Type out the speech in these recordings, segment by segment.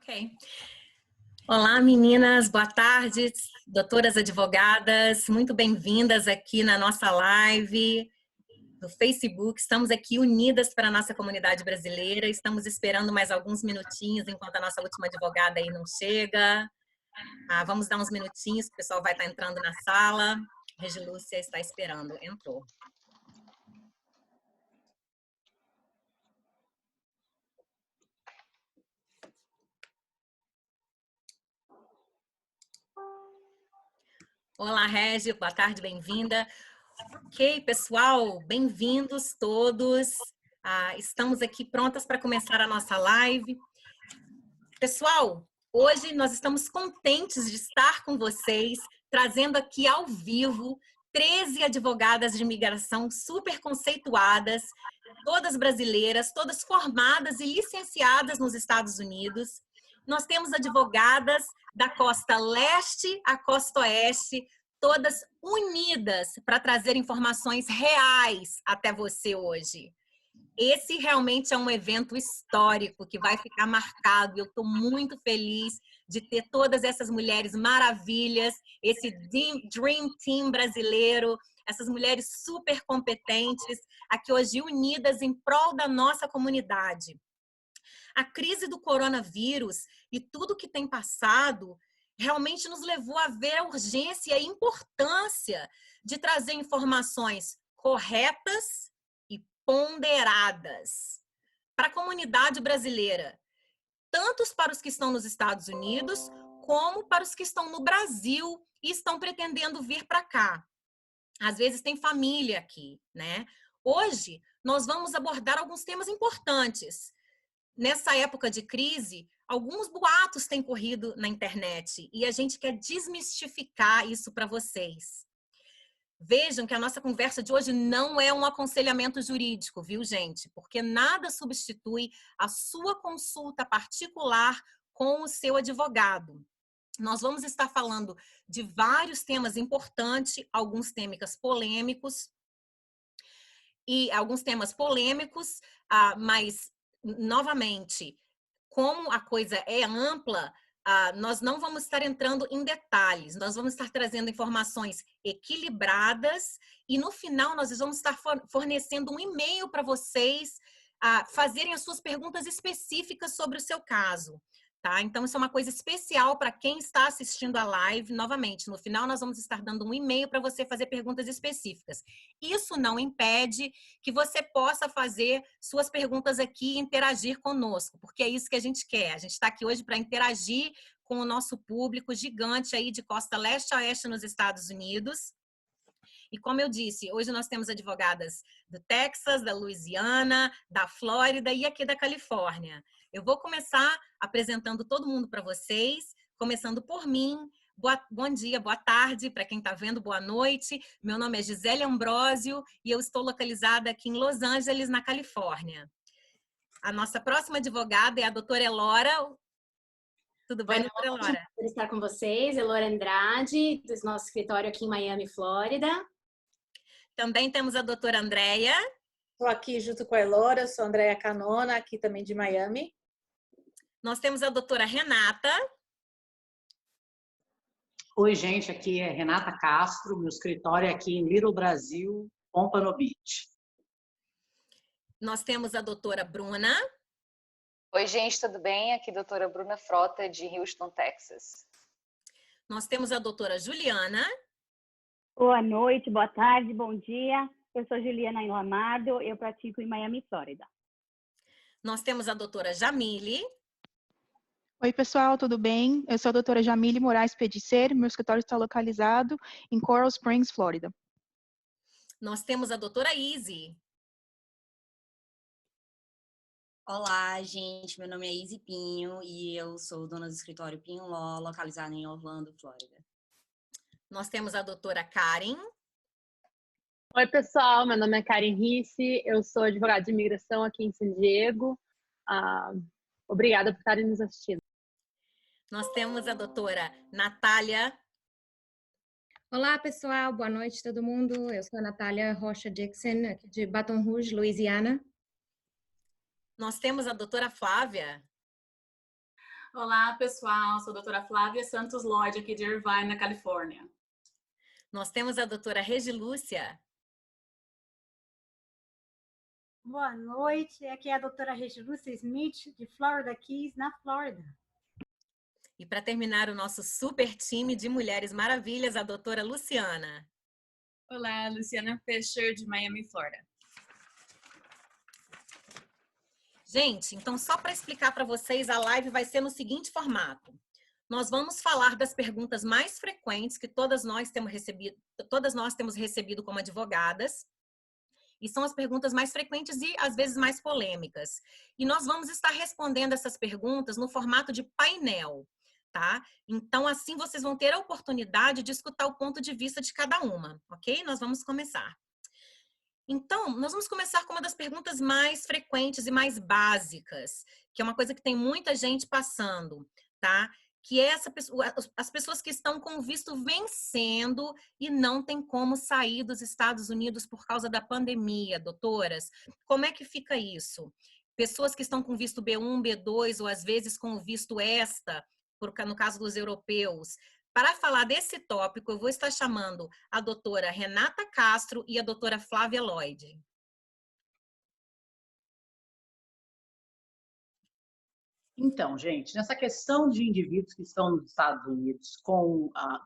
Ok. Olá, meninas, boa tarde, doutoras advogadas, muito bem-vindas aqui na nossa live do Facebook. Estamos aqui unidas para a nossa comunidade brasileira, estamos esperando mais alguns minutinhos enquanto a nossa última advogada aí não chega. Vamos dar uns minutinhos, o pessoal vai estar entrando na sala. Regilúcia está esperando, entrou. Olá, Regi, boa tarde, bem-vinda. Ok, pessoal, bem-vindos todos. Estamos aqui prontas para começar a nossa live. Pessoal, hoje nós estamos contentes de estar com vocês, trazendo aqui ao vivo 13 advogadas de imigração super conceituadas, todas brasileiras, todas formadas e licenciadas nos Estados Unidos. Nós temos advogadas da costa leste à costa oeste, todas unidas para trazer informações reais até você hoje. Esse realmente é um evento histórico que vai ficar marcado. Eu estou muito feliz de ter todas essas mulheres maravilhas, esse Dream Team brasileiro, essas mulheres super competentes, aqui hoje unidas em prol da nossa comunidade. A crise do coronavírus e tudo que tem passado realmente nos levou a ver a urgência e a importância de trazer informações corretas e ponderadas para a comunidade brasileira, tanto para os que estão nos Estados Unidos, como para os que estão no Brasil e estão pretendendo vir para cá. Às vezes tem família aqui, né? Hoje, nós vamos abordar alguns temas importantes. Nessa época de crise, alguns boatos têm corrido na internet e a gente quer desmistificar isso para vocês. Vejam que a nossa conversa de hoje não é um aconselhamento jurídico, viu, gente? Porque nada substitui a sua consulta particular com o seu advogado. Nós vamos estar falando de vários temas importantes, alguns temas polêmicos, mas, novamente, como a coisa é ampla, nós não vamos estar entrando em detalhes, nós vamos estar trazendo informações equilibradas e, no final, nós vamos estar fornecendo um e-mail para vocês fazerem as suas perguntas específicas sobre o seu caso. Tá? Então, isso é uma coisa especial para quem está assistindo a live. Novamente, no final nós vamos estar dando um e-mail para você fazer perguntas específicas. Isso não impede que você possa fazer suas perguntas aqui e interagir conosco, porque é isso que a gente quer. A gente está aqui hoje para interagir com o nosso público gigante aí de costa leste a oeste nos Estados Unidos. E como eu disse, hoje nós temos advogadas do Texas, da Louisiana, da Flórida e aqui da Califórnia. Eu vou começar apresentando todo mundo para vocês, começando por mim. Bom dia, boa tarde, para quem está vendo, boa noite. Meu nome é Gisele Ambrósio e eu estou localizada aqui em Los Angeles, na Califórnia. A nossa próxima advogada é a doutora Elora. Tudo bem, doutora Elora? Por estar com vocês, Elora Andrade, do nosso escritório aqui em Miami, Flórida. Também temos a doutora Andréia. Estou aqui junto com a Elora, sou a Andréia Canona, aqui também de Miami. Nós temos a doutora Renata. Oi, gente, aqui é Renata Castro, meu escritório é aqui em Little Brasil, Pompano Beach. Nós temos a doutora Bruna. Oi, gente, tudo bem? Aqui a doutora Bruna Frota, de Houston, Texas. Nós temos a doutora Juliana. Boa noite, boa tarde, bom dia. Eu sou Juliana Enlamado, eu pratico em Miami, Flórida. Nós temos a doutora Jamile. Oi, pessoal, tudo bem? Eu sou a doutora Jamile Moraes Pedicer, meu escritório está localizado em Coral Springs, Flórida. Nós temos a doutora Izzy. Olá, gente, meu nome é Izzy Pinho e eu sou dona do escritório Pinho Law, localizado em Orlando, Flórida. Nós temos a doutora Karen. Oi, pessoal, meu nome é Karen Risse, eu sou advogada de imigração aqui em San Diego. Obrigada por estarem nos assistindo. Nós temos a doutora Natália. Olá, pessoal, boa noite todo mundo. Eu sou a Natália Rocha Jackson, aqui de Baton Rouge, Louisiana. Nós temos a doutora Flávia. Olá, pessoal. Sou a doutora Flávia Santos Lloyd, aqui de Irvine, na Califórnia. Nós temos a doutora Regilúcia. Boa noite. Aqui é a doutora Regilúcia Smith, de Florida Keys, na Flórida. E para terminar o nosso super time de Mulheres Maravilhas, a doutora Luciana. Olá, Luciana Fischer, de Miami, Flórida. Gente, então só para explicar para vocês, a live vai ser no seguinte formato. Nós vamos falar das perguntas mais frequentes que todas nós temos recebido como advogadas. E são as perguntas mais frequentes e, às vezes, mais polêmicas. E nós vamos estar respondendo essas perguntas no formato de painel, tá? Então, assim, vocês vão ter a oportunidade de escutar o ponto de vista de cada uma, ok? Nós vamos começar. Então, nós vamos começar com uma das perguntas mais frequentes e mais básicas, que é uma coisa que tem muita gente passando, tá? Que é as pessoas que estão com o visto vencendo e não tem como sair dos Estados Unidos por causa da pandemia, doutoras. Como é que fica isso? Pessoas que estão com visto B1, B2 ou às vezes com o visto ESTA, no caso dos europeus. Para falar desse tópico, eu vou estar chamando a doutora Renata Castro e a doutora Flávia Lloyd. Então, gente, nessa questão de indivíduos que estão nos Estados Unidos,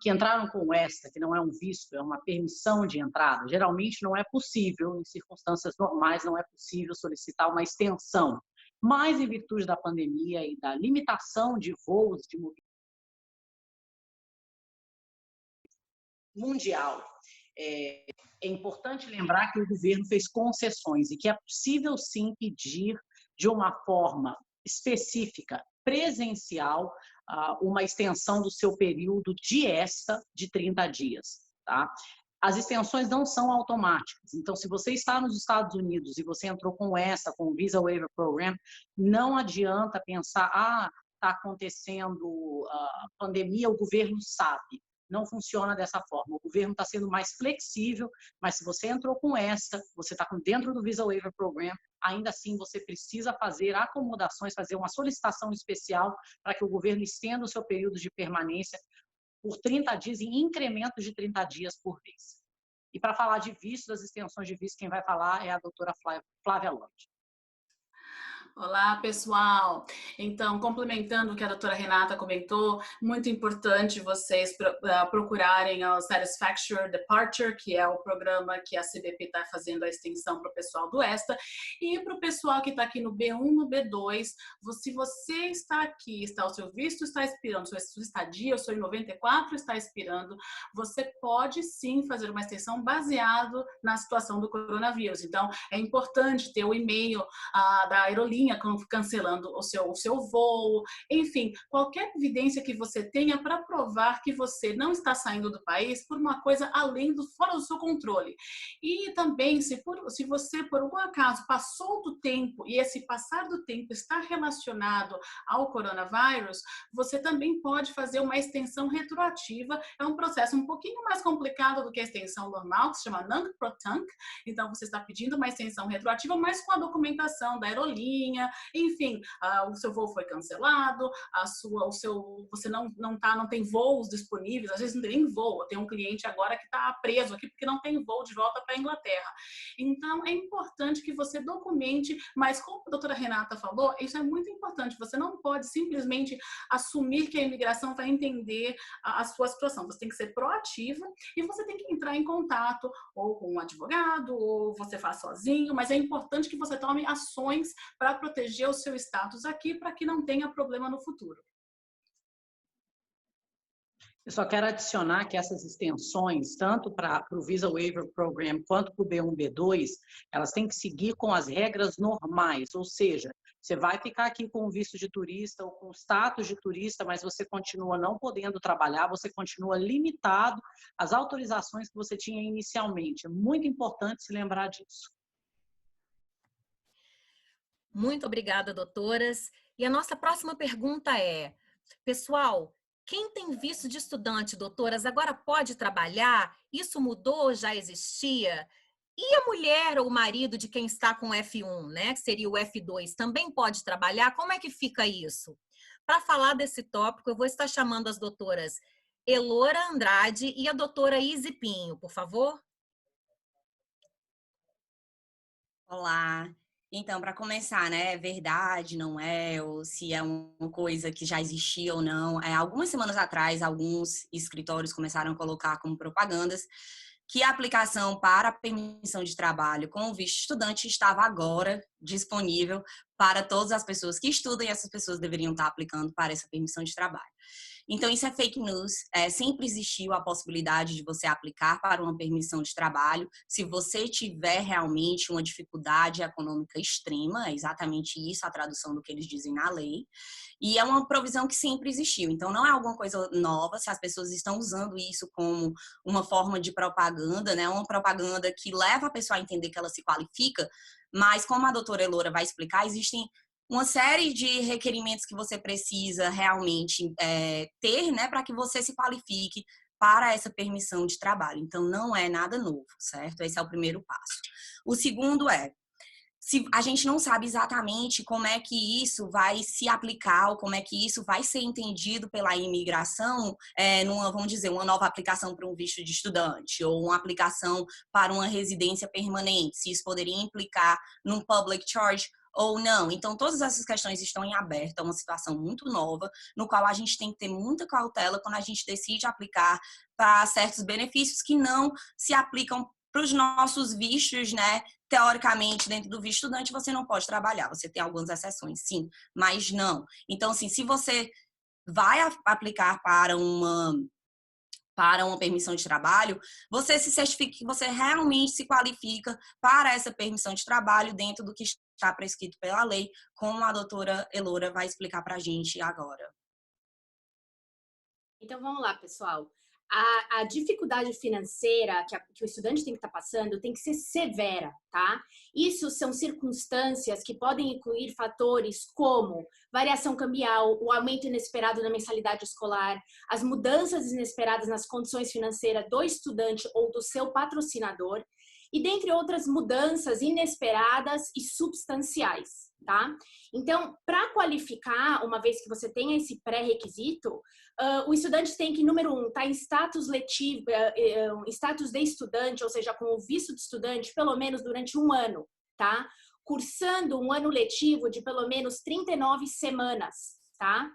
que entraram com o ESTA, que não é um visto, é uma permissão de entrada, geralmente não é possível, em circunstâncias normais, não é possível solicitar uma extensão. Mas, em virtude da pandemia e da limitação de voos de mobilidade mundial, é importante lembrar que o governo fez concessões e que é possível, sim, pedir de uma forma específica, presencial, uma extensão do seu período de ESTA de 30 dias, tá? As extensões não são automáticas. Então, se você está nos Estados Unidos e você entrou com ESTA, com o Visa Waiver Program, não adianta pensar, está acontecendo pandemia, o governo sabe. Não funciona dessa forma. O governo está sendo mais flexível, mas se você entrou com ESTA, você está dentro do Visa Waiver Program, ainda assim você precisa fazer acomodações, fazer uma solicitação especial para que o governo estenda o seu período de permanência por 30 dias, em incremento de 30 dias por vez. E para falar de visto, das extensões de visto, quem vai falar é a doutora Flávia Lloyd. Olá, pessoal. Então, complementando o que a doutora Renata comentou, muito importante vocês procurarem o Satisfactory Departure, que é o programa que a CBP está fazendo a extensão para o pessoal do ESTA, e para o pessoal que está aqui no B1, no B2, se você está aqui, o seu visto está expirando, sua estadia, eu sou em 94, está expirando, você pode sim fazer uma extensão baseado na situação do coronavírus. Então, é importante ter o e-mail da aerolínea cancelando o seu voo, enfim, qualquer evidência que você tenha para provar que você não está saindo do país por uma coisa fora do seu controle. E também, se você, por algum acaso, passou do tempo e esse passar do tempo está relacionado ao coronavírus, você também pode fazer uma extensão retroativa. É um processo um pouquinho mais complicado do que a extensão normal, que se chama non-protunc. Então, você está pedindo uma extensão retroativa, mas com a documentação da aerolínea, enfim, o seu voo foi cancelado, você não tem voos disponíveis, às vezes não tem nem voo. Tem um cliente agora que está preso aqui porque não tem voo de volta para a Inglaterra. Então, é importante que você documente, mas como a doutora Renata falou, isso é muito importante. Você não pode simplesmente assumir que a imigração vai entender a sua situação. Você tem que ser proativa e você tem que entrar em contato ou com um advogado, ou você faz sozinho, mas é importante que você tome ações para proteger o seu status aqui, para que não tenha problema no futuro. Eu só quero adicionar que essas extensões, tanto para o Visa Waiver Program quanto para o B1, B2, elas têm que seguir com as regras normais, ou seja, você vai ficar aqui com o visto de turista ou com o status de turista, mas você continua não podendo trabalhar, você continua limitado às autorizações que você tinha inicialmente. É muito importante se lembrar disso. Muito obrigada, doutoras. E a nossa próxima pergunta é, pessoal, quem tem visto de estudante, doutoras, agora pode trabalhar? Isso mudou ou já existia? E a mulher ou o marido de quem está com F1, né, que seria o F2, também pode trabalhar? Como é que fica isso? para falar desse tópico, eu vou estar chamando as doutoras Elora Andrade e a doutora Izzy Pinho, por favor. Olá. Então, para começar, né, é verdade, não é, ou se é uma coisa que já existia ou não. Algumas semanas atrás, alguns escritórios começaram a colocar como propagandas que a aplicação para a permissão de trabalho com o visto estudante estava agora disponível para todas as pessoas que estudam e essas pessoas deveriam estar aplicando para essa permissão de trabalho. Então, isso é fake news. Sempre existiu a possibilidade de você aplicar para uma permissão de trabalho se você tiver realmente uma dificuldade econômica extrema, é exatamente isso a tradução do que eles dizem na lei, e é uma provisão que sempre existiu. Então, não é alguma coisa nova, se as pessoas estão usando isso como uma forma de propaganda, né? Uma propaganda que leva a pessoa a entender que ela se qualifica, mas como a doutora Elora vai explicar, existem uma série de requerimentos que você precisa realmente ter, né, para que você se qualifique para essa permissão de trabalho. Então, não é nada novo, certo? Esse é o primeiro passo. O segundo se a gente não sabe exatamente como é que isso vai se aplicar ou como é que isso vai ser entendido pela imigração vamos dizer, uma nova aplicação para um visto de estudante ou uma aplicação para uma residência permanente, se isso poderia implicar num public charge ou não. Então, todas essas questões estão em aberto, é uma situação muito nova, no qual a gente tem que ter muita cautela quando a gente decide aplicar para certos benefícios que não se aplicam para os nossos vistos, né? Teoricamente, dentro do visto estudante, você não pode trabalhar. Você tem algumas exceções, sim, mas não. Então, assim, se você vai aplicar para uma permissão de trabalho, você se certifique que você realmente se qualifica para essa permissão de trabalho dentro do que está prescrito pela lei, como a doutora Elora vai explicar para a gente agora. Então, vamos lá, pessoal. A dificuldade financeira que o estudante tem que estar passando tem que ser severa, tá? Isso são circunstâncias que podem incluir fatores como variação cambial, o aumento inesperado na mensalidade escolar, as mudanças inesperadas nas condições financeiras do estudante ou do seu patrocinador, e dentre outras mudanças inesperadas e substanciais, tá? Então, para qualificar, uma vez que você tenha esse pré-requisito, o estudante tem que, número 1, estar em status letivo, status de estudante, ou seja, com o visto de estudante, pelo menos durante 1 ano, tá? Cursando um ano letivo de pelo menos 39 semanas, tá?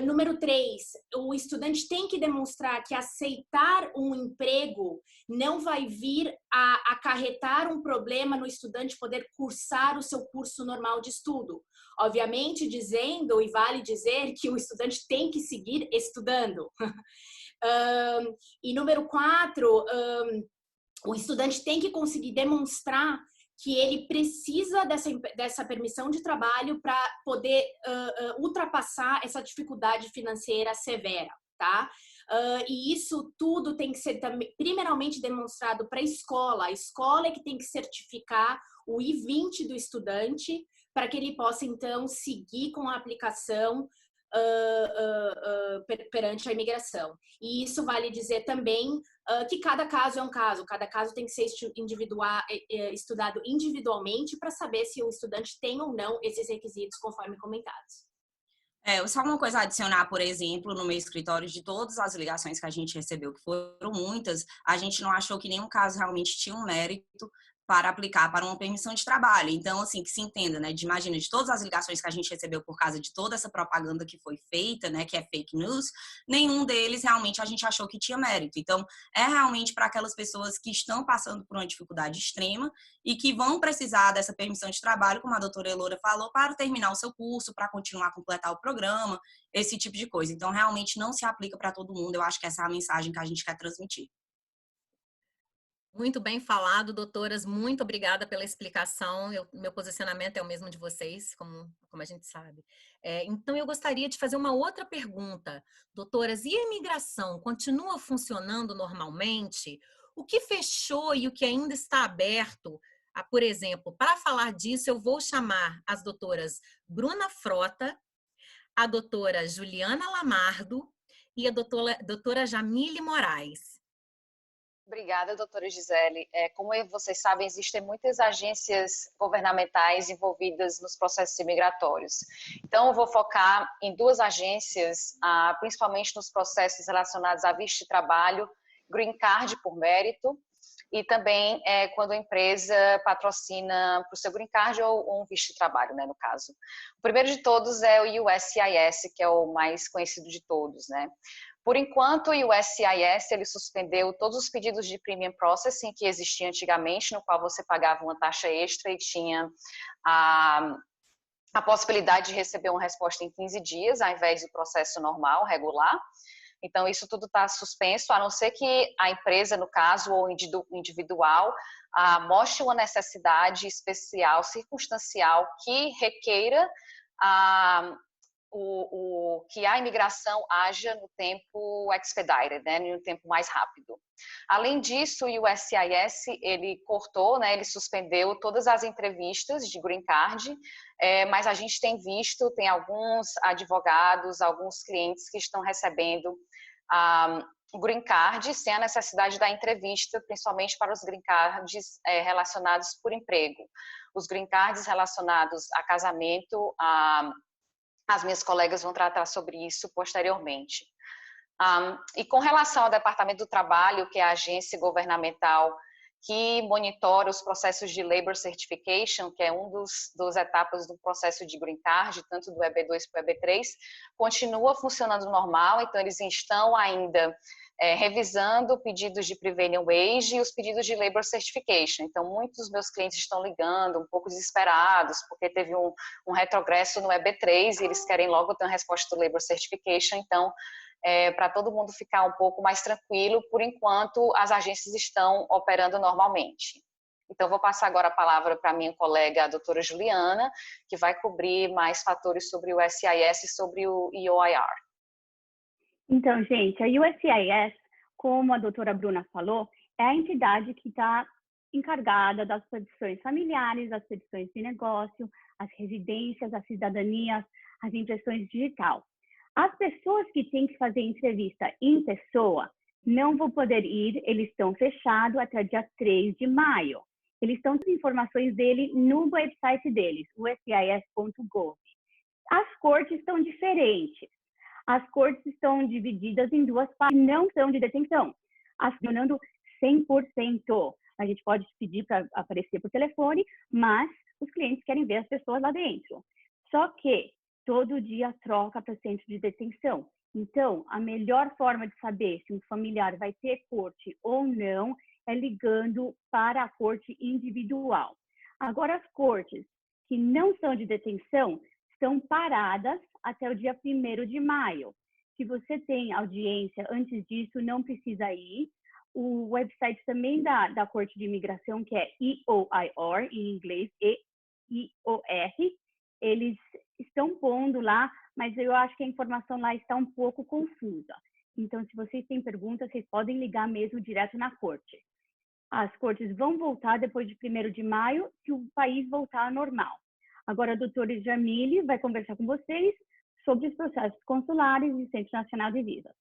Número 3, o estudante tem que demonstrar que aceitar um emprego não vai vir a acarretar um problema no estudante poder cursar o seu curso normal de estudo. Obviamente, dizendo, e vale dizer, que o estudante tem que seguir estudando. E número 4, o estudante tem que conseguir demonstrar que ele precisa dessa permissão de trabalho para poder ultrapassar essa dificuldade financeira severa, tá? E isso tudo tem que ser primeiramente demonstrado para a escola é que tem que certificar o I-20 do estudante para que ele possa, então, seguir com a aplicação perante a imigração. E isso vale dizer também que cada caso é um caso, cada caso tem que ser estudado individualmente para saber se o estudante tem ou não esses requisitos conforme comentados. Só uma coisa a adicionar, por exemplo, no meu escritório, de todas as ligações que a gente recebeu, que foram muitas, a gente não achou que nenhum caso realmente tinha um mérito para aplicar para uma permissão de trabalho. Então, assim, que se entenda, né? Imagina, de todas as ligações que a gente recebeu por causa de toda essa propaganda que foi feita, né? Que é fake news, nenhum deles realmente a gente achou que tinha mérito. Então, é realmente para aquelas pessoas que estão passando por uma dificuldade extrema e que vão precisar dessa permissão de trabalho, como a doutora Elora falou, para terminar o seu curso, para continuar a completar o programa, esse tipo de coisa. Então, realmente não se aplica para todo mundo. Eu acho que essa é a mensagem que a gente quer transmitir. Muito bem falado, doutoras. Muito obrigada pela explicação. Meu posicionamento é o mesmo de vocês, como a gente sabe. Então, eu gostaria de fazer uma outra pergunta. Doutoras, e a imigração continua funcionando normalmente? O que fechou e o que ainda está aberto? Por exemplo, para falar disso, eu vou chamar as doutoras Bruna Frota, a doutora Juliana Lamardo e a doutora Jamile Moraes. Obrigada, doutora Gisele. Como vocês sabem, existem muitas agências governamentais envolvidas nos processos imigratórios. Então, eu vou focar em duas agências, principalmente nos processos relacionados a visto de trabalho, Green Card por mérito, e também quando a empresa patrocina para o seu Green Card ou um visto de trabalho, né, no caso. O primeiro de todos é o USCIS, que é o mais conhecido de todos, né? Por enquanto, o USCIS ele suspendeu todos os pedidos de premium processing que existiam antigamente, no qual você pagava uma taxa extra e tinha a possibilidade de receber uma resposta em 15 dias, ao invés do processo normal, regular. Então, isso tudo está suspenso, a não ser que a empresa, no caso, ou individual, mostre uma necessidade especial, circunstancial, que requeira que a imigração haja no tempo expedited, né, no tempo mais rápido. Além disso, o USCIS, ele cortou, né, ele suspendeu todas as entrevistas de Green Card, mas a gente tem visto, tem alguns advogados, alguns clientes que estão recebendo Green Card sem a necessidade da entrevista, principalmente para os Green Cards relacionados por emprego. Os Green Cards relacionados a casamento, as minhas colegas vão tratar sobre isso posteriormente. E com relação ao Departamento do Trabalho, que é a agência governamental que monitora os processos de Labor Certification, que é um dos etapas do processo de Green Card, tanto do EB2 para o EB3, continua funcionando normal, então eles estão ainda revisando pedidos de Prevailing Wage e os pedidos de Labor Certification. Então, muitos dos meus clientes estão ligando, um pouco desesperados, porque teve um retrogresso no EB3 e eles querem logo ter uma resposta do Labor Certification. Então, para todo mundo ficar um pouco mais tranquilo, por enquanto as agências estão operando normalmente. Então, vou passar agora a palavra para a minha colega, a doutora Juliana, que vai cobrir mais fatores sobre o SIS e sobre o EOIR. Então, gente, a USCIS, como a doutora Bruna falou, é a entidade que está encarregada das petições familiares, das petições de negócio, as residências, as cidadanias, as impressões digital. As pessoas que têm que fazer entrevista em pessoa não vão poder ir, eles estão fechados até dia 3 de maio. Eles estão com as informações dele no website deles, uscis.gov. As cortes são diferentes. As cortes estão divididas em duas partes, não são de detenção, acionando 100%. A gente pode pedir para aparecer por telefone, mas os clientes querem ver as pessoas lá dentro. Só que todo dia troca para o centro de detenção. Então, a melhor forma de saber se um familiar vai ter corte ou não é ligando para a corte individual. Agora, as cortes que não são de detenção estão paradas até o dia 1º de maio. Se você tem audiência antes disso, não precisa ir. O website também da Corte de Imigração, que é EOIR, em inglês, EIOR, eles estão pondo lá, mas eu acho que a informação lá está um pouco confusa. Então, se vocês têm perguntas, vocês podem ligar mesmo direto na corte. As cortes vão voltar depois de 1º de maio, se o país voltar ao normal. Agora, a doutora Jamile vai conversar com vocês sobre os processos consulares e Centro Nacional de Visas.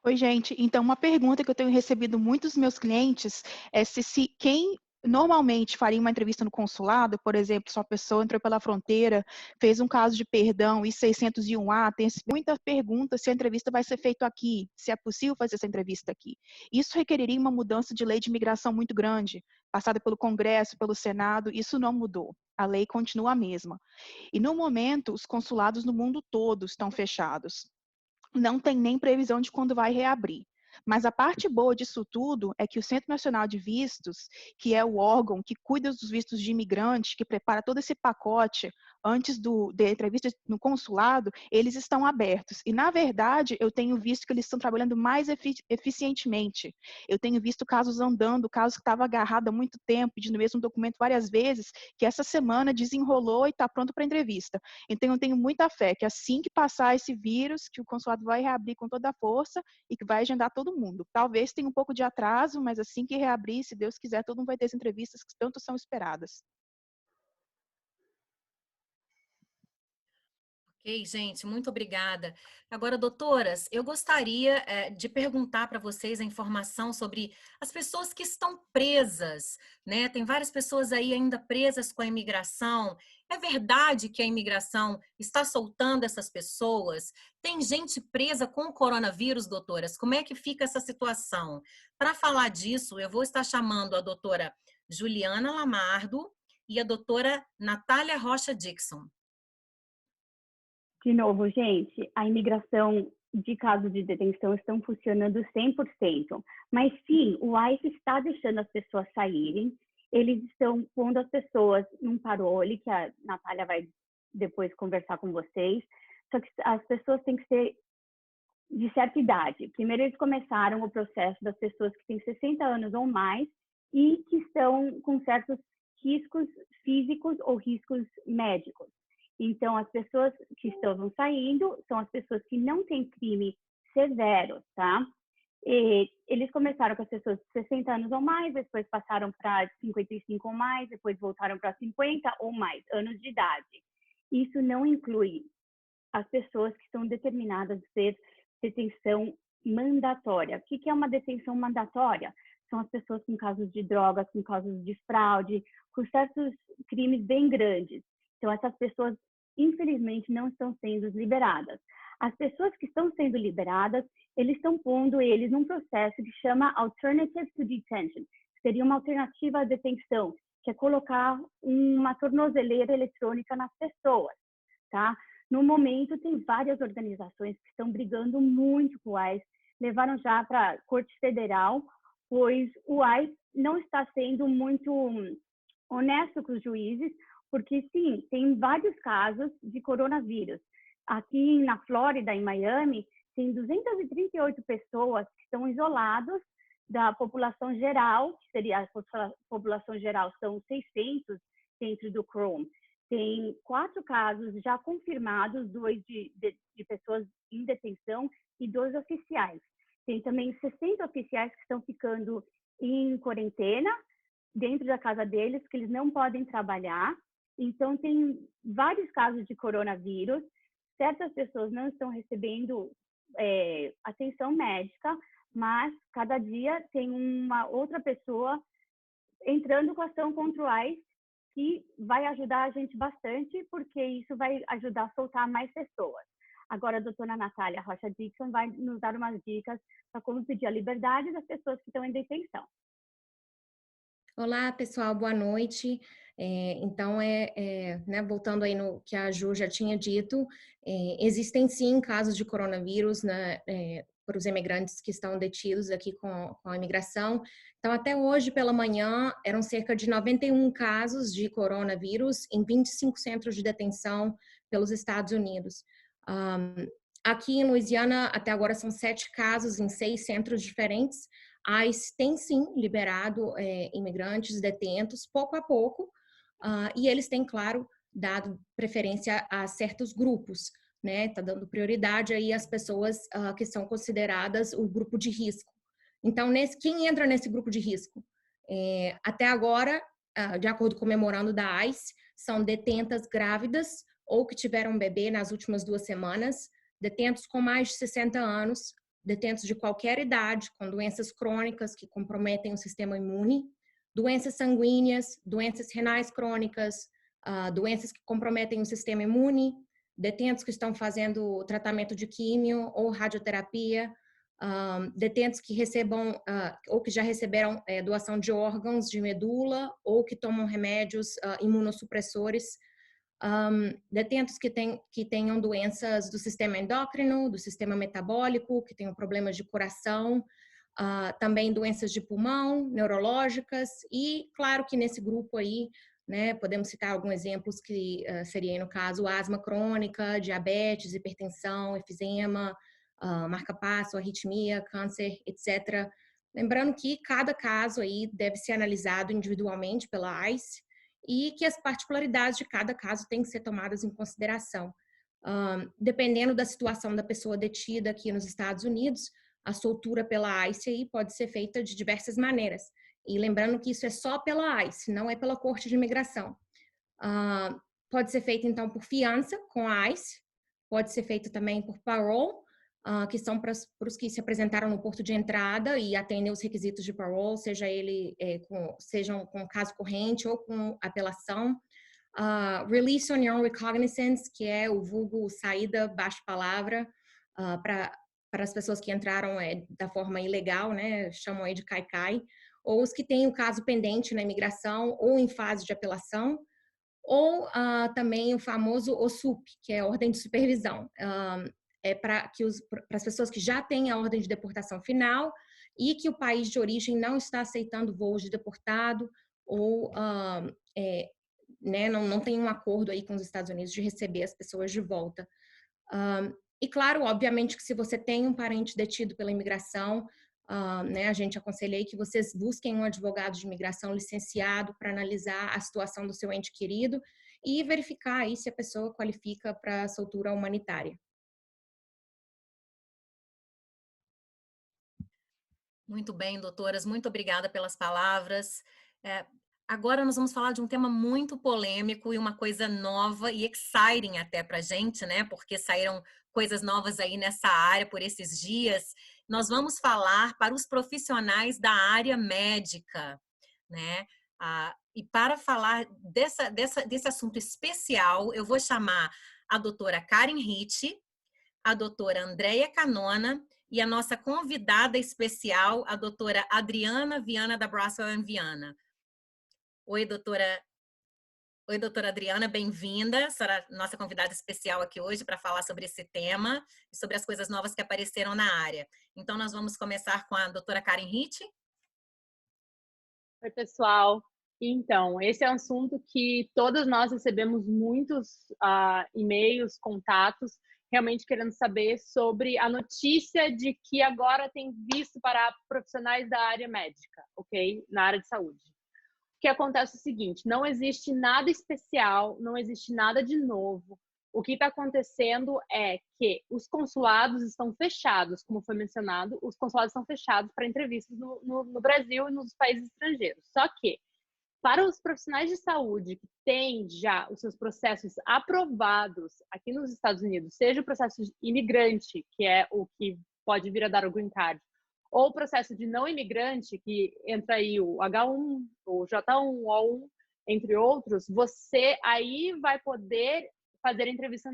Oi, gente. Então, uma pergunta que eu tenho recebido muitos dos meus clientes é se quem normalmente faria uma entrevista no consulado, por exemplo, se uma pessoa entrou pela fronteira, fez um caso de perdão, I-601A, tem muitas perguntas se a entrevista vai ser feita aqui, se é possível fazer essa entrevista aqui. Isso requeriria uma mudança de lei de imigração muito grande, passada pelo Congresso, pelo Senado, isso não mudou. A lei continua a mesma. E, no momento, os consulados no mundo todo estão fechados. Não tem nem previsão de quando vai reabrir. Mas a parte boa disso tudo é que o Centro Nacional de Vistos, que é o órgão que cuida dos vistos de imigrante, que prepara todo esse pacote antes da entrevista no consulado, eles estão abertos. E, na verdade, eu tenho visto que eles estão trabalhando mais eficientemente. Eu tenho visto casos andando, casos que estavam agarrados há muito tempo, pedindo o mesmo documento várias vezes, que essa semana desenrolou e está pronto para a entrevista. Então, eu tenho muita fé que assim que passar esse vírus, que o consulado vai reabrir com toda a força e que vai agendar todo mundo. Talvez tenha um pouco de atraso, mas assim que reabrir, se Deus quiser, todo mundo vai ter as entrevistas que tanto são esperadas. Ok, gente, muito obrigada. Agora, doutoras, eu gostaria de perguntar para vocês a informação sobre as pessoas que estão presas, né? Tem várias pessoas aí ainda presas com a imigração. É verdade que a imigração está soltando essas pessoas? Tem gente presa com o coronavírus, doutoras? Como é que fica essa situação? Para falar disso, eu vou estar chamando a doutora Juliana Lamardo e a doutora Natália Rocha Dixon. De novo, gente, a imigração de casos de detenção estão funcionando 100%. Mas sim, o ICE está deixando as pessoas saírem. Eles estão pondo as pessoas num parole, que a Natália vai depois conversar com vocês. Só que as pessoas têm que ser de certa idade. Primeiro, eles começaram o processo das pessoas que têm 60 anos ou mais e que estão com certos riscos físicos ou riscos médicos. Então, as pessoas que estão saindo são as pessoas que não têm crime severo, tá? E eles começaram com as pessoas de 60 anos ou mais, depois passaram para 55 ou mais, depois voltaram para 50 ou mais anos de idade. Isso não inclui as pessoas que estão determinadas a ter detenção mandatória. O que é uma detenção mandatória? São as pessoas com casos de drogas, com casos de fraude, com certos crimes bem grandes. Então, essas pessoas, infelizmente, não estão sendo liberadas. As pessoas que estão sendo liberadas, eles estão pondo eles num processo que chama Alternative to Detention. Seria uma alternativa à detenção, que é colocar uma tornozeleira eletrônica nas pessoas, tá? No momento, tem várias organizações que estão brigando muito com o ICE, levaram já para a Corte Federal, pois o ICE não está sendo muito honesto com os juízes, porque, sim, tem vários casos de coronavírus. Aqui na Flórida, em Miami, tem 238 pessoas que estão isoladas da população geral, que seria a população geral, são 600 dentro do Chrome. Tem 4 casos já confirmados, 2 de pessoas em detenção e 2 oficiais. Tem também 60 oficiais que estão ficando em quarentena, dentro da casa deles, que eles não podem trabalhar. Então, tem vários casos de coronavírus. Certas pessoas não estão recebendo atenção médica, mas cada dia tem uma outra pessoa entrando com ação contra o ICE, que vai ajudar a gente bastante, porque isso vai ajudar a soltar mais pessoas. Agora, a doutora Natália Rocha Dixon vai nos dar umas dicas para como pedir a liberdade das pessoas que estão em detenção. Olá, pessoal, boa noite. Então, né, voltando aí no que a Ju já tinha dito, existem sim casos de coronavírus, né, para os imigrantes que estão detidos aqui com a imigração. Então, até hoje pela manhã, eram cerca de 91 casos de coronavírus em 25 centros de detenção pelos Estados Unidos. Aqui em Louisiana, até agora são 7 casos em 6 centros diferentes. A ICE tem sim liberado imigrantes detentos pouco a pouco, e eles têm, claro, dado preferência a certos grupos, né? Tá dando prioridade aí às pessoas que são consideradas o grupo de risco. Então, quem entra nesse grupo de risco? Até agora, de acordo com o memorando da ICE, são detentas grávidas ou que tiveram um bebê nas últimas 2 semanas, detentos com mais de 60 anos, detentos de qualquer idade, com doenças crônicas que comprometem o sistema imune, doenças sanguíneas, doenças renais crônicas, doenças que comprometem o sistema imune, detentos que estão fazendo tratamento de químio ou radioterapia, detentos que recebam ou que já receberam doação de órgãos de medula ou que tomam remédios imunossupressores, detentos que tenham doenças do sistema endócrino, do sistema metabólico, que tenham problemas de coração, também doenças de pulmão, neurológicas e, claro que nesse grupo aí, né, podemos citar alguns exemplos que seria, no caso, asma crônica, diabetes, hipertensão, efizema, marca-passo, arritmia, câncer, etc. Lembrando que cada caso aí deve ser analisado individualmente pela ICE e que as particularidades de cada caso têm que ser tomadas em consideração. Dependendo da situação da pessoa detida aqui nos Estados Unidos, a soltura pela ICE aí pode ser feita de diversas maneiras. E lembrando que isso é só pela ICE, não é pela Corte de Imigração. Pode ser feita, então, por fiança com a ICE, pode ser feito também por parole, que são para os que se apresentaram no porto de entrada e atendem os requisitos de parole, sejam com caso corrente ou com apelação. Release on your own recognizance, que é o vulgo saída baixo palavra, para as pessoas que entraram da forma ilegal, né, chamam aí de cai-cai, ou os que têm o caso pendente na imigração ou em fase de apelação, ou também o famoso OSUP, que é a ordem de supervisão. Para as pessoas que já têm a ordem de deportação final e que o país de origem não está aceitando voos de deportado ou né, não tem um acordo aí com os Estados Unidos de receber as pessoas de volta. E claro, obviamente que se você tem um parente detido pela imigração, né, a gente aconselha aí que vocês busquem um advogado de imigração licenciado para analisar a situação do seu ente querido e verificar aí se a pessoa qualifica para soltura humanitária. Muito bem, doutoras, muito obrigada pelas palavras. Agora nós vamos falar de um tema muito polêmico e uma coisa nova e exciting até para a gente, né? Porque saíram coisas novas aí nessa área por esses dias. Nós vamos falar para os profissionais da área médica, né? E para falar desse assunto especial, eu vou chamar a doutora Karen Hitch, a doutora Andrea Canona e a nossa convidada especial, a doutora Adriana Viana da Brassel Viana. Oi, doutora Adriana, bem-vinda. A senhora é nossa convidada especial aqui hoje para falar sobre esse tema e sobre as coisas novas que apareceram na área. Então, nós vamos começar com a doutora Karen Hitch. Oi, pessoal. Então, esse é um assunto que todas nós recebemos muitos e-mails, contatos, realmente querendo saber sobre a notícia de que agora tem visto para profissionais da área médica, ok? Na área de saúde. O que acontece é o seguinte, não existe nada especial, não existe nada de novo. O que está acontecendo é que os consulados estão fechados, como foi mencionado, os consulados estão fechados para entrevistas no Brasil e nos países estrangeiros. Só que, para os profissionais de saúde que têm já os seus processos aprovados aqui nos Estados Unidos, seja o processo de imigrante, que é o que pode vir a dar o green card, ou o processo de não imigrante, que entra aí o H1, o J1, O1, entre outros, você aí vai poder fazer entrevista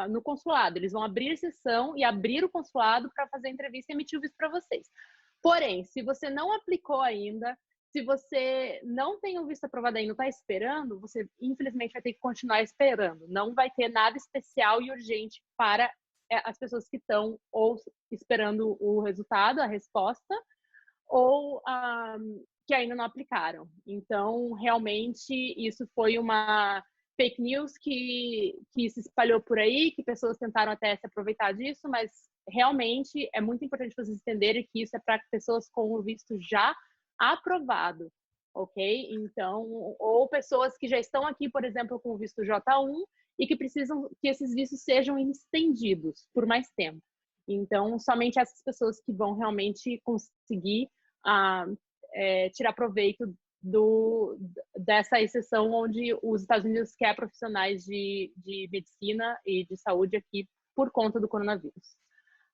no consulado. Eles vão abrir sessão e abrir o consulado para fazer entrevista e emitir o visto para vocês. Porém, se você não aplicou ainda, se você não tem o visto aprovado ainda, não está esperando, você infelizmente vai ter que continuar esperando. Não vai ter nada especial e urgente para as pessoas que estão ou esperando o resultado, a resposta, ou que ainda não aplicaram. Então, realmente, isso foi uma fake news que se espalhou por aí, que pessoas tentaram até se aproveitar disso, mas realmente é muito importante vocês entenderem que isso é para pessoas com o visto já aprovado, ok? Então, ou pessoas que já estão aqui, por exemplo, com o visto J1 e que precisam que esses vistos sejam estendidos por mais tempo. Então, somente essas pessoas que vão realmente conseguir tirar proveito dessa exceção onde os Estados Unidos quer profissionais de medicina e de saúde aqui por conta do coronavírus.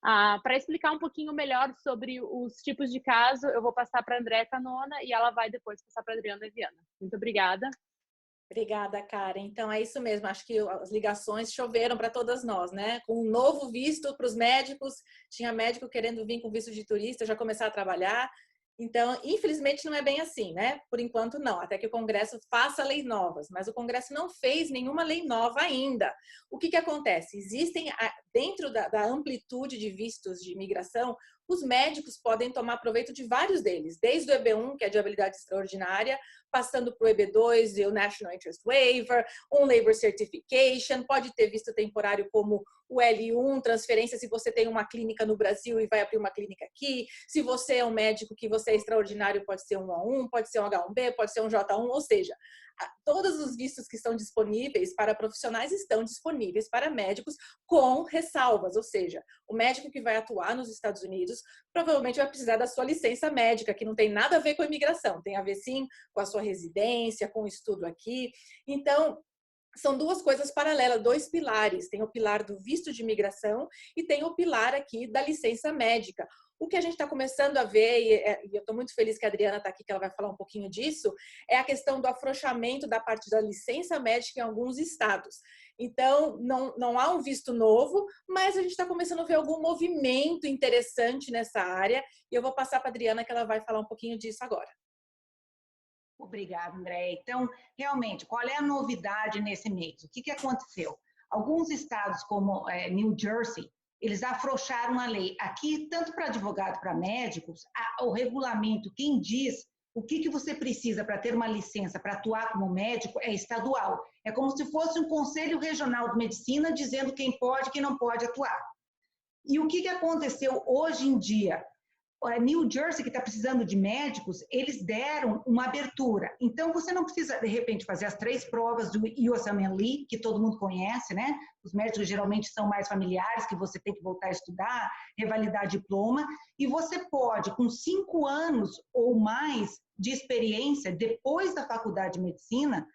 Para explicar um pouquinho melhor sobre os tipos de caso, eu vou passar para a Andrea Canona e ela vai depois passar para a Adriana Viana. Muito obrigada. Obrigada, Karen. Então, é isso mesmo. Acho que as ligações choveram para todas nós, né? Com um novo visto para os médicos. Tinha médico querendo vir com visto de turista, já começar a trabalhar. Então, infelizmente, não é bem assim, né? Por enquanto, não. Até que o Congresso faça leis novas. Mas o Congresso não fez nenhuma lei nova ainda. O que acontece? Existem, dentro da amplitude de vistos de imigração, os médicos podem tomar proveito de vários deles. Desde o EB1, que é de habilidade extraordinária, passando para o EB2, o National Interest Waiver, um Labor Certification, pode ter visto temporário como o L1, transferência se você tem uma clínica no Brasil e vai abrir uma clínica aqui. Se você é um médico que você é extraordinário, pode ser um A1, pode ser um H1B, pode ser um J1, ou seja, todos os vistos que estão disponíveis para profissionais estão disponíveis para médicos com ressalvas, ou seja, o médico que vai atuar nos Estados Unidos provavelmente vai precisar da sua licença médica, que não tem nada a ver com a imigração, tem a ver sim com a sua residência, com o estudo aqui. Então, são duas coisas paralelas, dois pilares. Tem o pilar do visto de imigração e tem o pilar aqui da licença médica. O que a gente está começando a ver, e eu estou muito feliz que a Adriana está aqui, que ela vai falar um pouquinho disso, é a questão do afrouxamento da parte da licença médica em alguns estados. Então, não há um visto novo, mas a gente está começando a ver algum movimento interessante nessa área, e eu vou passar para a Adriana, que ela vai falar um pouquinho disso agora. Obrigada, Andréia. Então, realmente, qual é a novidade nesse mês? O que aconteceu? Alguns estados, como New Jersey, eles afrouxaram a lei. Aqui, tanto para advogado, para médicos, o regulamento, quem diz o que você precisa para ter uma licença para atuar como médico é estadual. É como se fosse um conselho regional de medicina dizendo quem pode e quem não pode atuar. E o que aconteceu hoje em dia? New Jersey, que está precisando de médicos, eles deram uma abertura. Então, você não precisa, de repente, fazer as 3 provas do USMLE, que todo mundo conhece, né? Os médicos geralmente são mais familiares, que você tem que voltar a estudar, revalidar diploma, e você pode, com 5 anos ou mais de experiência, depois da faculdade de medicina,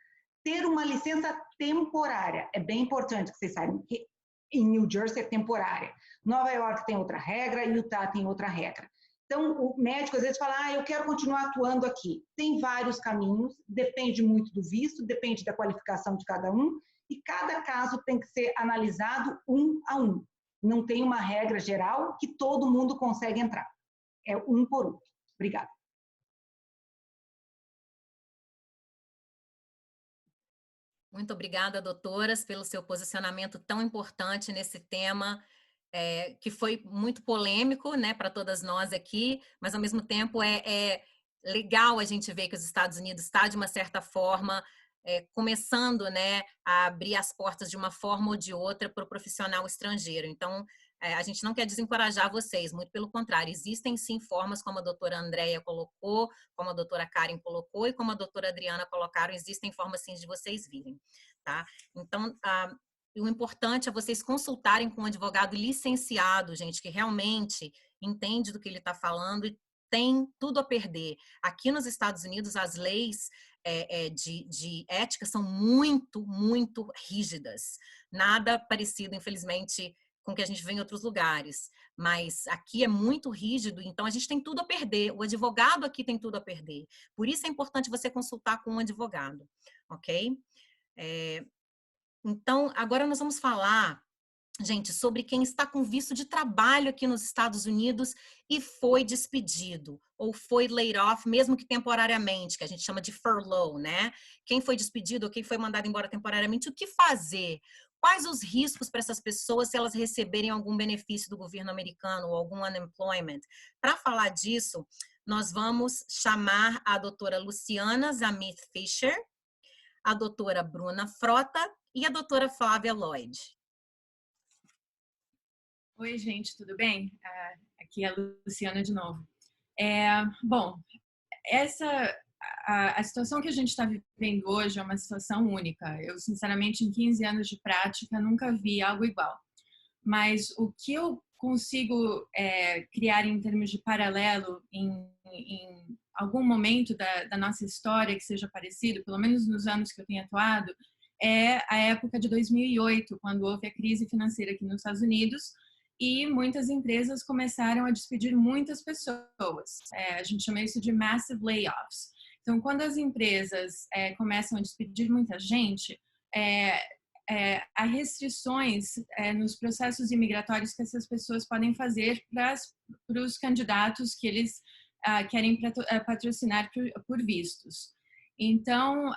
ter uma licença temporária. É bem importante que vocês saibam que em New Jersey é temporária. Nova York tem outra regra, Utah tem outra regra. Então, o médico às vezes fala, eu quero continuar atuando aqui. Tem vários caminhos, depende muito do visto, depende da qualificação de cada um, e cada caso tem que ser analisado um a um. Não tem uma regra geral que todo mundo consegue entrar. É um por um. Obrigada. Muito obrigada, doutoras, pelo seu posicionamento tão importante nesse tema, que foi muito polêmico, né, para todas nós aqui, mas ao mesmo tempo é legal a gente ver que os Estados Unidos está, de uma certa forma, começando, né, a abrir as portas de uma forma ou de outra para o profissional estrangeiro. Então, a gente não quer desencorajar vocês, muito pelo contrário, existem sim formas, como a doutora Andréia colocou, como a doutora Karen colocou e como a doutora Adriana colocaram, existem formas sim de vocês virem, tá? Então, o importante é vocês consultarem com um advogado licenciado, gente, que realmente entende do que ele está falando e tem tudo a perder. Aqui nos Estados Unidos, as leis de ética são muito, muito rígidas. Nada parecido, infelizmente, com o que a gente vê em outros lugares. Mas aqui é muito rígido, então a gente tem tudo a perder. O advogado aqui tem tudo a perder. Por isso é importante você consultar com um advogado, ok? Então, agora nós vamos falar, gente, sobre quem está com visto de trabalho aqui nos Estados Unidos e foi despedido, ou foi laid off, mesmo que temporariamente, que a gente chama de furlough, né? Quem foi despedido ou quem foi mandado embora temporariamente, o que fazer? Quais os riscos para essas pessoas se elas receberem algum benefício do governo americano ou algum unemployment? Para falar disso, nós vamos chamar a doutora Luciana Zamith Fischer, a doutora Bruna Frota e a doutora Flávia Lloyd. Oi, gente, tudo bem? Aqui é a Luciana de novo. Bom, a situação que a gente está vivendo hoje é uma situação única. Eu, sinceramente, em 15 anos de prática, nunca vi algo igual. Mas o que eu consigo criar em termos de paralelo em algum momento da nossa história que seja parecido, pelo menos nos anos que eu tenho atuado, é a época de 2008, quando houve a crise financeira aqui nos Estados Unidos e muitas empresas começaram a despedir muitas pessoas. A gente chama isso de massive layoffs. Então, quando as empresas começam a despedir muita gente, há restrições nos processos imigratórios que essas pessoas podem fazer para os candidatos que eles querem patrocinar por vistos. Então,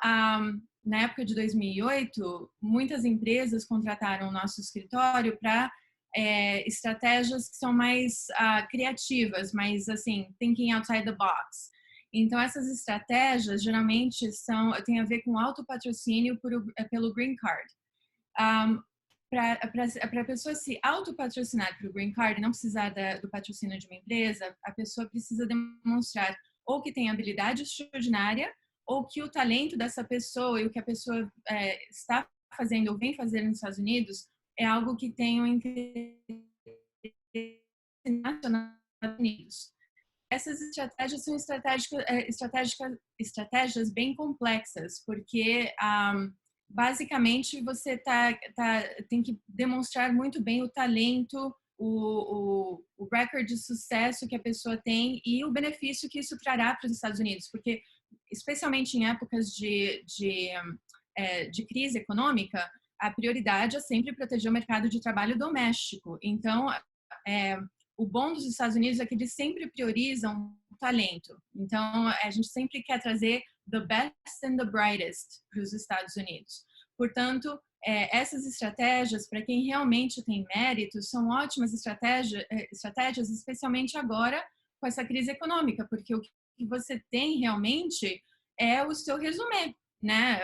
na época de 2008, muitas empresas contrataram o nosso escritório para estratégias que são mais criativas, mais assim, thinking outside the box. Então, essas estratégias geralmente têm a ver com autopatrocínio pelo Green Card. Para a pessoa se autopatrocinar para o Green Card e não precisar do patrocínio de uma empresa, a pessoa precisa demonstrar ou que tem habilidade extraordinária ou que o talento dessa pessoa e o que a pessoa está fazendo ou vem fazer nos Estados Unidos é algo que tem um interesse nacional nos Estados Unidos. Essas estratégias são estratégias bem complexas, porque basicamente, você tem que demonstrar muito bem o talento, o recorde de sucesso que a pessoa tem e o benefício que isso trará para os Estados Unidos, porque, especialmente em épocas de crise econômica, a prioridade é sempre proteger o mercado de trabalho doméstico. Então, o bom dos Estados Unidos é que eles sempre priorizam o talento. Então, a gente sempre quer trazer the best and the brightest para os Estados Unidos. Portanto, essas estratégias, para quem realmente tem mérito, são ótimas estratégias, especialmente agora com essa crise econômica, porque o que você tem realmente é o seu resumê, né?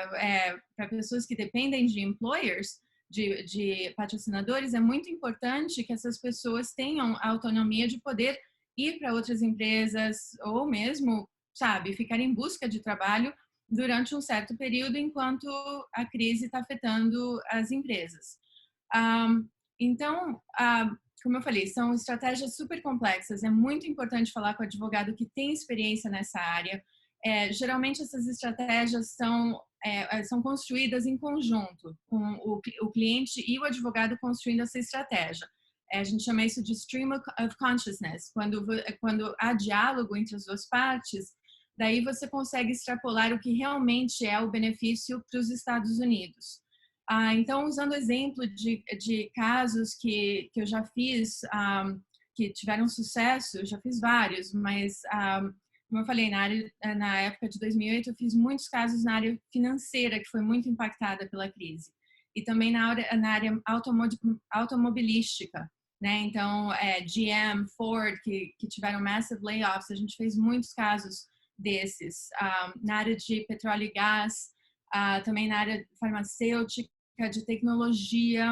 Para pessoas que dependem de employers, de patrocinadores, é muito importante que essas pessoas tenham a autonomia de poder ir para outras empresas ou mesmo, sabe, ficar em busca de trabalho durante um certo período enquanto a crise está afetando as empresas. Então, como eu falei, são estratégias super complexas. É muito importante falar com o advogado que tem experiência nessa área. Geralmente, essas estratégias são construídas em conjunto, com o cliente e o advogado construindo essa estratégia. A gente chama isso de stream of consciousness. Quando há diálogo entre as duas partes, daí você consegue extrapolar o que realmente é o benefício para os Estados Unidos. Então, usando o exemplo de casos que eu já fiz, que tiveram sucesso, eu já fiz vários, mas, como eu falei, na época de 2008, eu fiz muitos casos na área financeira, que foi muito impactada pela crise. E também na área automobilística, né? Então, GM, Ford, que tiveram massive layoffs, a gente fez muitos casos desses. Na área de petróleo e gás, também na área farmacêutica, de tecnologia,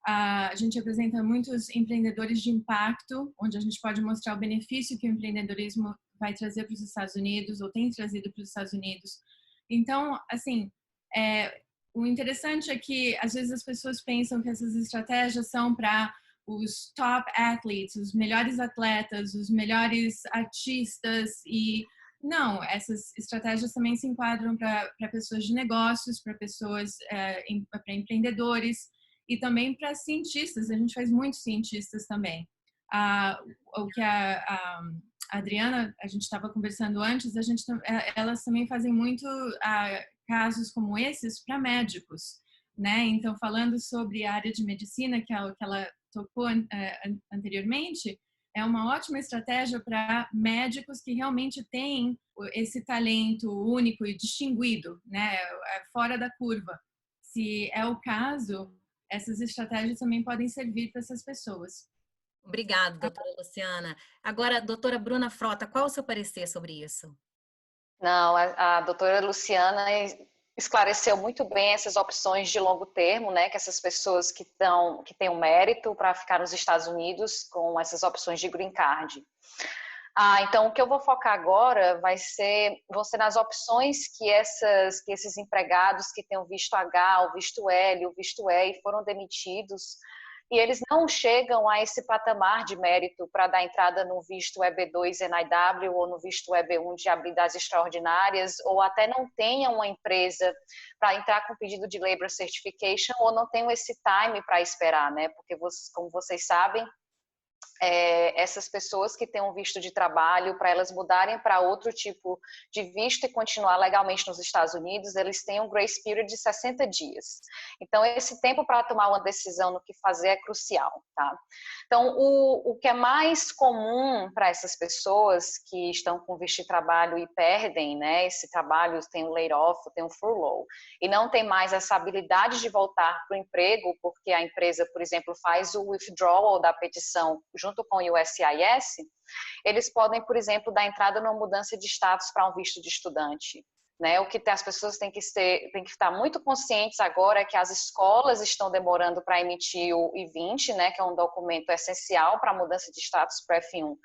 a gente apresenta muitos empreendedores de impacto, onde a gente pode mostrar o benefício que o empreendedorismo vai trazer para os Estados Unidos, ou tem trazido para os Estados Unidos. Então, assim, o interessante é que, às vezes, as pessoas pensam que essas estratégias são para os top athletes, os melhores atletas, os melhores artistas, e não, essas estratégias também se enquadram para pessoas de negócios, para pessoas, para empreendedores e também para cientistas. A gente faz muitos cientistas também. O que a Adriana, a gente estava conversando antes, elas também fazem muito casos como esses para médicos, né? Então, falando sobre a área de medicina, que ela tocou anteriormente, é uma ótima estratégia para médicos que realmente têm esse talento único e distinguido, né? Fora da curva. Se é o caso, essas estratégias também podem servir para essas pessoas. Obrigada, doutora Luciana. Agora, doutora Bruna Frota, qual o seu parecer sobre isso? Não, a doutora Luciana esclareceu muito bem essas opções de longo termo, né, que essas pessoas que têm um mérito para ficar nos Estados Unidos com essas opções de green card. Então, o que eu vou focar agora vão ser nas opções que esses empregados que têm o visto H, o visto L, o visto E e foram demitidos, e eles não chegam a esse patamar de mérito para dar entrada no visto EB2 NIW ou no visto EB1 de habilidades extraordinárias, ou até não tenham uma empresa para entrar com pedido de Labor Certification, ou não tenham esse time para esperar, né? Porque, como vocês sabem, essas pessoas que têm um visto de trabalho, para elas mudarem para outro tipo de visto e continuar legalmente nos Estados Unidos, eles têm um grace period de 60 dias. Então, esse tempo para tomar uma decisão no que fazer é crucial, tá? Então, o que é mais comum para essas pessoas que estão com visto de trabalho e perdem, né, esse trabalho, tem um laid-off, tem um furlough, e não tem mais essa habilidade de voltar para o emprego, porque a empresa, por exemplo, faz o withdrawal da petição junto com o USCIS, eles podem, por exemplo, dar entrada numa mudança de status para um visto de estudante. Né? O que as pessoas têm que estar muito conscientes agora é que as escolas estão demorando para emitir o I-20, né, que é um documento essencial para a mudança de status para o F1.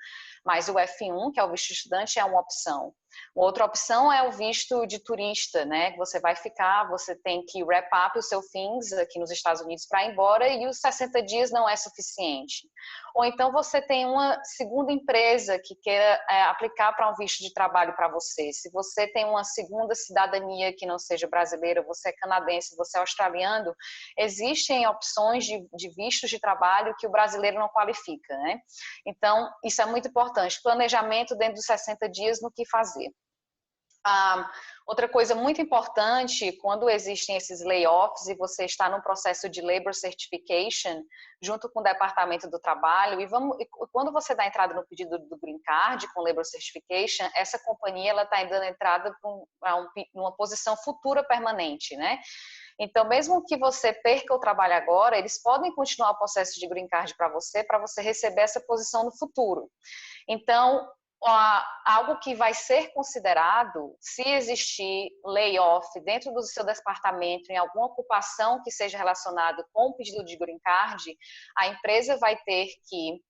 Mas o F1, que é o visto de estudante, é uma opção. Outra opção é o visto de turista, né? Você vai ficar, você tem que wrap up o seu fins aqui nos Estados Unidos para ir embora e os 60 dias não é suficiente. Ou então você tem uma segunda empresa que queira aplicar para um visto de trabalho para você. Se você tem uma segunda cidadania que não seja brasileira, você é canadense, você é australiano, existem opções de vistos de trabalho que o brasileiro não qualifica, né? Então, isso é muito importante. Planejamento dentro dos 60 dias no que fazer. Outra coisa muito importante, quando existem esses layoffs e você está no processo de Labor Certification, junto com o Departamento do Trabalho, e quando você dá entrada no pedido do Green Card com Labor Certification, essa companhia está dando entrada para uma posição futura permanente, né? Então, mesmo que você perca o trabalho agora, eles podem continuar o processo de Green Card para você receber essa posição no futuro. Então, algo que vai ser considerado se existir layoff dentro do seu departamento em alguma ocupação que seja relacionada com o pedido de green card, a empresa vai ter que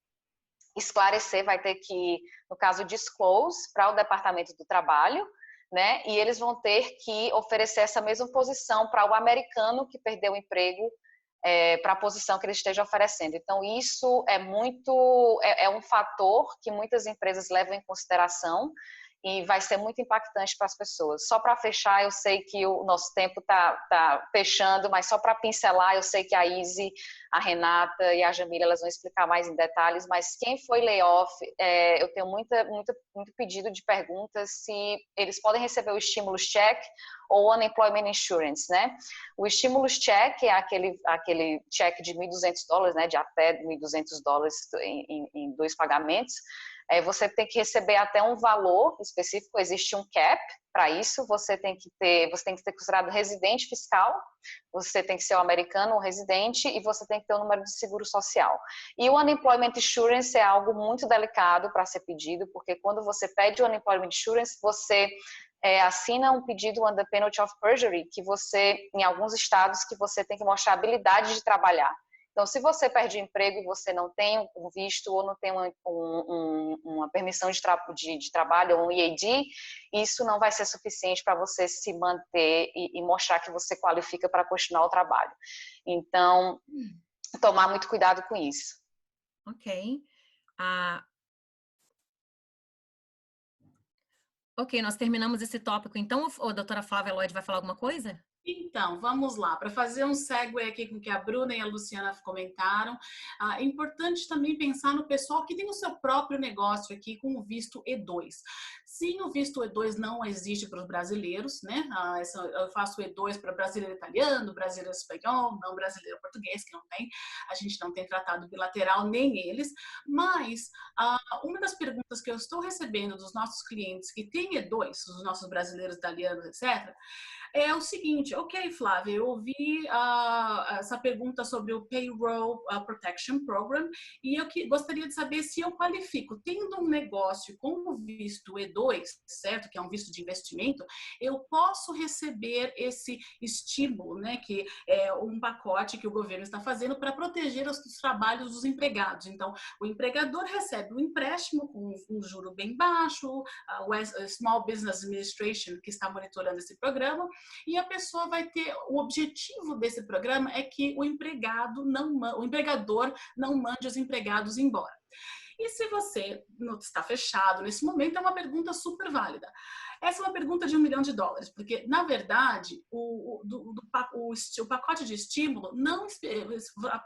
esclarecer, vai ter que, no caso, disclose para o Departamento do Trabalho, né? E eles vão ter que oferecer essa mesma posição para o americano que perdeu o emprego para a posição que ele esteja oferecendo. Então, isso é um fator que muitas empresas levam em consideração e vai ser muito impactante para as pessoas. Só para fechar, eu sei que o nosso tempo tá fechando, mas só para pincelar, eu sei que a Izzy, a Renata e a Jamila, elas vão explicar mais em detalhes, mas quem foi layoff, eu tenho muito pedido de perguntas se eles podem receber o Stimulus Check ou o Unemployment Insurance, né? O Stimulus Check é aquele cheque de $1.200, né, de até $1.200 em 2 pagamentos. Você tem que receber até um valor específico, existe um cap para isso, você tem que ser considerado residente fiscal, você tem que ser um americano ou residente e você tem que ter o número de seguro social. E o Unemployment Insurance é algo muito delicado para ser pedido, porque quando você pede o Unemployment Insurance, você assina um pedido under penalty of perjury, que você, em alguns estados, que você tem que mostrar habilidade de trabalhar. Então, se você perde o emprego e você não tem um visto ou não tem uma permissão de trabalho ou um EAD, isso não vai ser suficiente para você se manter e mostrar que você qualifica para continuar o trabalho. Então, tomar muito cuidado com isso. Ok. Ok, nós terminamos esse tópico. Então, a doutora Flávia Lloyd vai falar alguma coisa? Então, vamos lá, para fazer um segue aqui com o que a Bruna e a Luciana comentaram, é importante também pensar no pessoal que tem o seu próprio negócio aqui com o visto E2. Sim, o visto E2 não existe para os brasileiros, né? Eu faço E2 para brasileiro italiano, brasileiro espanhol, não brasileiro português, que não tem. A gente não tem tratado bilateral, nem eles. Mas, uma das perguntas que eu estou recebendo dos nossos clientes que têm E2, os nossos brasileiros, italianos, etc., é o seguinte: ok, Flávia, eu ouvi essa pergunta sobre o Payroll Protection Program e eu gostaria de saber se eu qualifico. Tendo um negócio com o visto E2, certo, que é um visto de investimento, eu posso receber esse estímulo, né, que é um pacote que o governo está fazendo para proteger os trabalhos dos empregados. Então, o empregador recebe um empréstimo com um juro bem baixo, o Small Business Administration, que está monitorando esse programa, e a pessoa vai ter, o objetivo desse programa é que o empregador não mande os empregados embora. E se você não está fechado nesse momento, é uma pergunta super válida. Essa é uma pergunta de $1 milhão, porque, na verdade, o pacote de estímulo,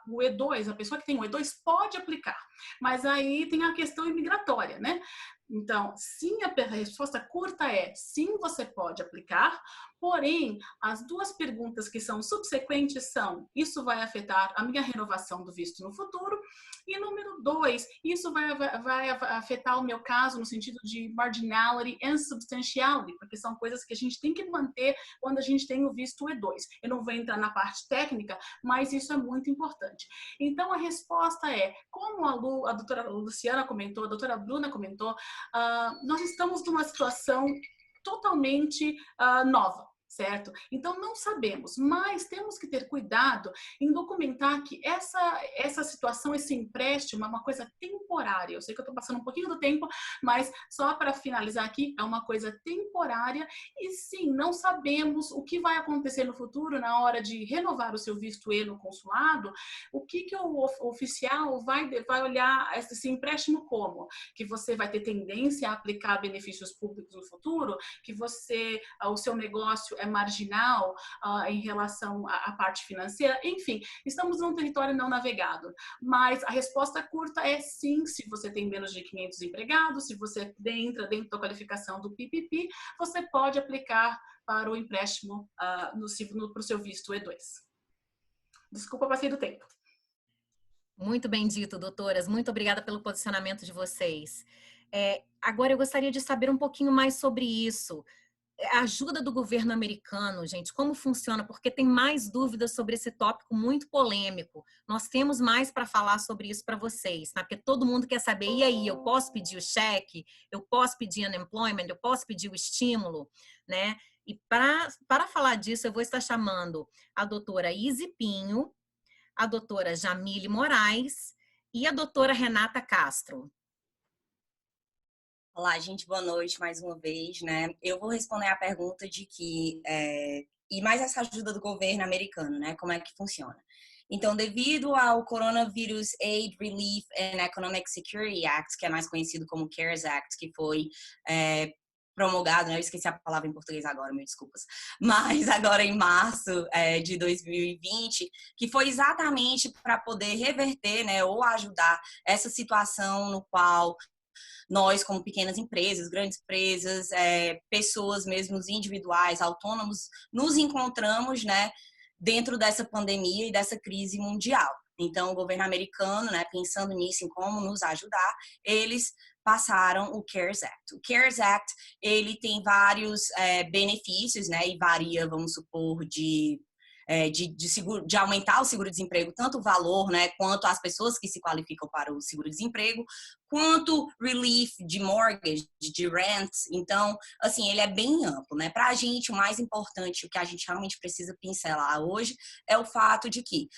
o E2, a pessoa que tem o E2 pode aplicar, mas aí tem a questão imigratória, né? Então, sim, a resposta curta é sim, você pode aplicar, porém, as duas perguntas que são subsequentes são: isso vai afetar a minha renovação do visto no futuro? E número 2, isso vai afetar o meu caso no sentido de marginality and substantiality, porque são coisas que a gente tem que manter quando a gente tem o visto E2. Eu não vou entrar na parte técnica, mas isso é muito importante. Então, a resposta é, como a doutora Luciana comentou, a doutora Bruna comentou, nós estamos numa situação totalmente nova. certo? Então, não sabemos, mas temos que ter cuidado em documentar que essa situação, esse empréstimo é uma coisa temporária. Eu sei que eu estou passando um pouquinho do tempo, mas só para finalizar aqui, é uma coisa temporária e sim, não sabemos o que vai acontecer no futuro na hora de renovar o seu visto E no consulado, o que o oficial vai olhar esse empréstimo como? Que você vai ter tendência a aplicar benefícios públicos no futuro, que o seu negócio é marginal em relação à parte financeira, enfim, estamos num território não navegado, mas a resposta curta é sim, se você tem menos de 500 empregados, se você entra dentro da qualificação do PPP, você pode aplicar para o empréstimo para o seu visto E2. Desculpa, passei do tempo. Muito bem dito, doutoras. Muito obrigada pelo posicionamento de vocês. Agora eu gostaria de saber um pouquinho mais sobre isso. A ajuda do governo americano, gente, como funciona? Porque tem mais dúvidas sobre esse tópico muito polêmico. Nós temos mais para falar sobre isso para vocês, tá? Porque todo mundo quer saber, e aí, eu posso pedir o cheque? Eu posso pedir unemployment? Eu posso pedir o estímulo? Né? E para falar disso, eu vou estar chamando a doutora Izzy Pinho, a doutora Jamile Moraes e a doutora Renata Castro. Olá, gente, boa noite mais uma vez, né? Eu vou responder a pergunta de que, e mais essa ajuda do governo americano, né? Como é que funciona? Então, devido ao Coronavirus Aid, Relief and Economic Security Act, que é mais conhecido como CARES Act, que foi promulgado, né? Eu esqueci a palavra em português agora, mil desculpas, mas agora em março de 2020, que foi exatamente para poder reverter, né, ou ajudar essa situação no qual nós, como pequenas empresas, grandes empresas, pessoas mesmo individuais, autônomos, nos encontramos, né, dentro dessa pandemia e dessa crise mundial. Então, o governo americano, né, pensando nisso, em como nos ajudar, eles passaram o CARES Act. O CARES Act, ele tem vários benefícios, né, e varia, vamos supor, de aumentar o seguro-desemprego, tanto o valor, né, quanto as pessoas que se qualificam para o seguro-desemprego, quanto relief de mortgage, de rent. Então, assim, ele é bem amplo, né? Para a gente, o mais importante, o que a gente realmente precisa pincelar hoje, é o fato de que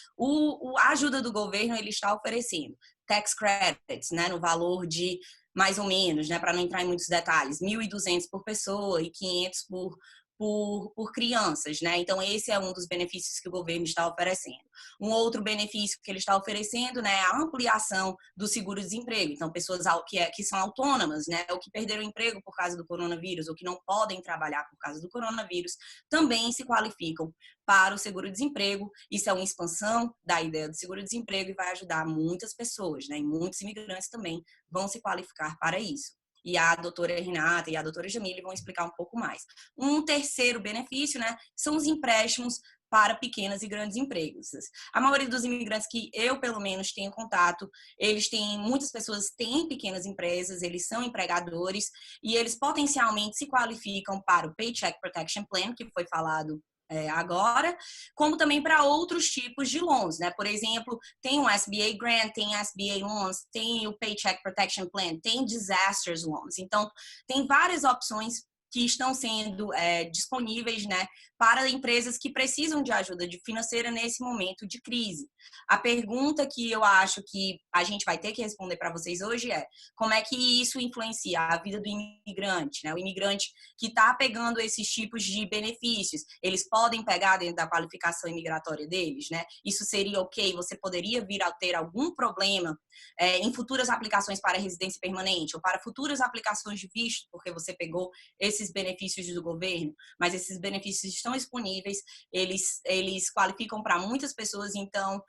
a ajuda do governo, ele está oferecendo tax credits, né, no valor de mais ou menos, né, para não entrar em muitos detalhes, 1.200 por pessoa e 500 por crianças, né? Então, esse é um dos benefícios que o governo está oferecendo. Um outro benefício que ele está oferecendo, né, é a ampliação do seguro-desemprego. Então, pessoas que são autônomas, né, ou que perderam o emprego por causa do coronavírus, ou que não podem trabalhar por causa do coronavírus, também se qualificam para o seguro-desemprego. Isso é uma expansão da ideia do seguro-desemprego e vai ajudar muitas pessoas, né? E muitos imigrantes também vão se qualificar para isso. E a doutora Renata e a doutora Jamile vão explicar um pouco mais. Um terceiro benefício, né, são os empréstimos para pequenas e grandes empresas. A maioria dos imigrantes que eu, pelo menos, tenho contato, muitas pessoas têm pequenas empresas, eles são empregadores e eles potencialmente se qualificam para o Paycheck Protection Plan, que foi falado agora, como também para outros tipos de loans, né? Por exemplo, tem o SBA Grant, tem SBA Loans, tem o Paycheck Protection Plan, tem Disasters Loans. Então, tem várias opções que estão sendo disponíveis, né, para empresas que precisam de ajuda financeira nesse momento de crise. A pergunta que eu acho que a gente vai ter que responder para vocês hoje é: como é que isso influencia a vida do imigrante, né? O imigrante que está pegando esses tipos de benefícios, eles podem pegar dentro da qualificação imigratória deles, né? Isso seria ok? Você poderia vir a ter algum problema em futuras aplicações para residência permanente ou para futuras aplicações de visto, porque você pegou esses benefícios do governo, mas esses benefícios estão disponíveis, eles qualificam para muitas pessoas. Então,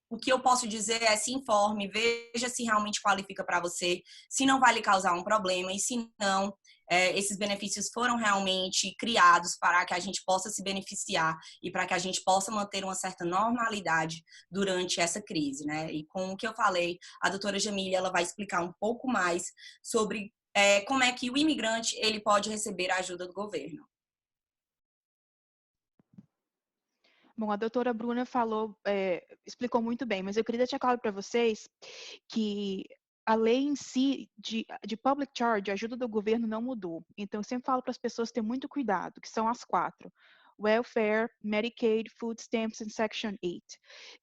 o que eu posso dizer é: se informe, veja se realmente qualifica para você, se não vai lhe causar um problema e se não, esses benefícios foram realmente criados para que a gente possa se beneficiar e para que a gente possa manter uma certa normalidade durante essa crise, né? E com o que eu falei, a doutora Jamile, ela vai explicar um pouco mais sobre como é que o imigrante ele pode receber a ajuda do governo. Bom, a doutora Bruna explicou muito bem, mas eu queria deixar claro para vocês que a lei em si de public charge, a ajuda do governo não mudou. Então, eu sempre falo para as pessoas ter muito cuidado, que são as 4. Welfare, Medicaid, Food Stamps e Section 8.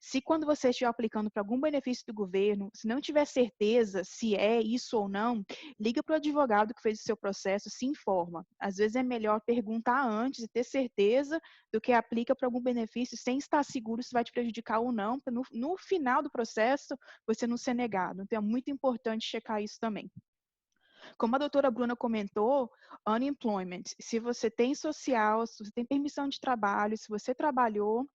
Se quando você estiver aplicando para algum benefício do governo, se não tiver certeza se é isso ou não, liga para o advogado que fez o seu processo, se informa. Às vezes é melhor perguntar antes e ter certeza do que aplica para algum benefício sem estar seguro se vai te prejudicar ou não, para no final do processo você não ser negado. Então é muito importante checar isso também. Como a doutora Bruna comentou, unemployment, se você tem social, se você tem permissão de trabalho, se você trabalhou,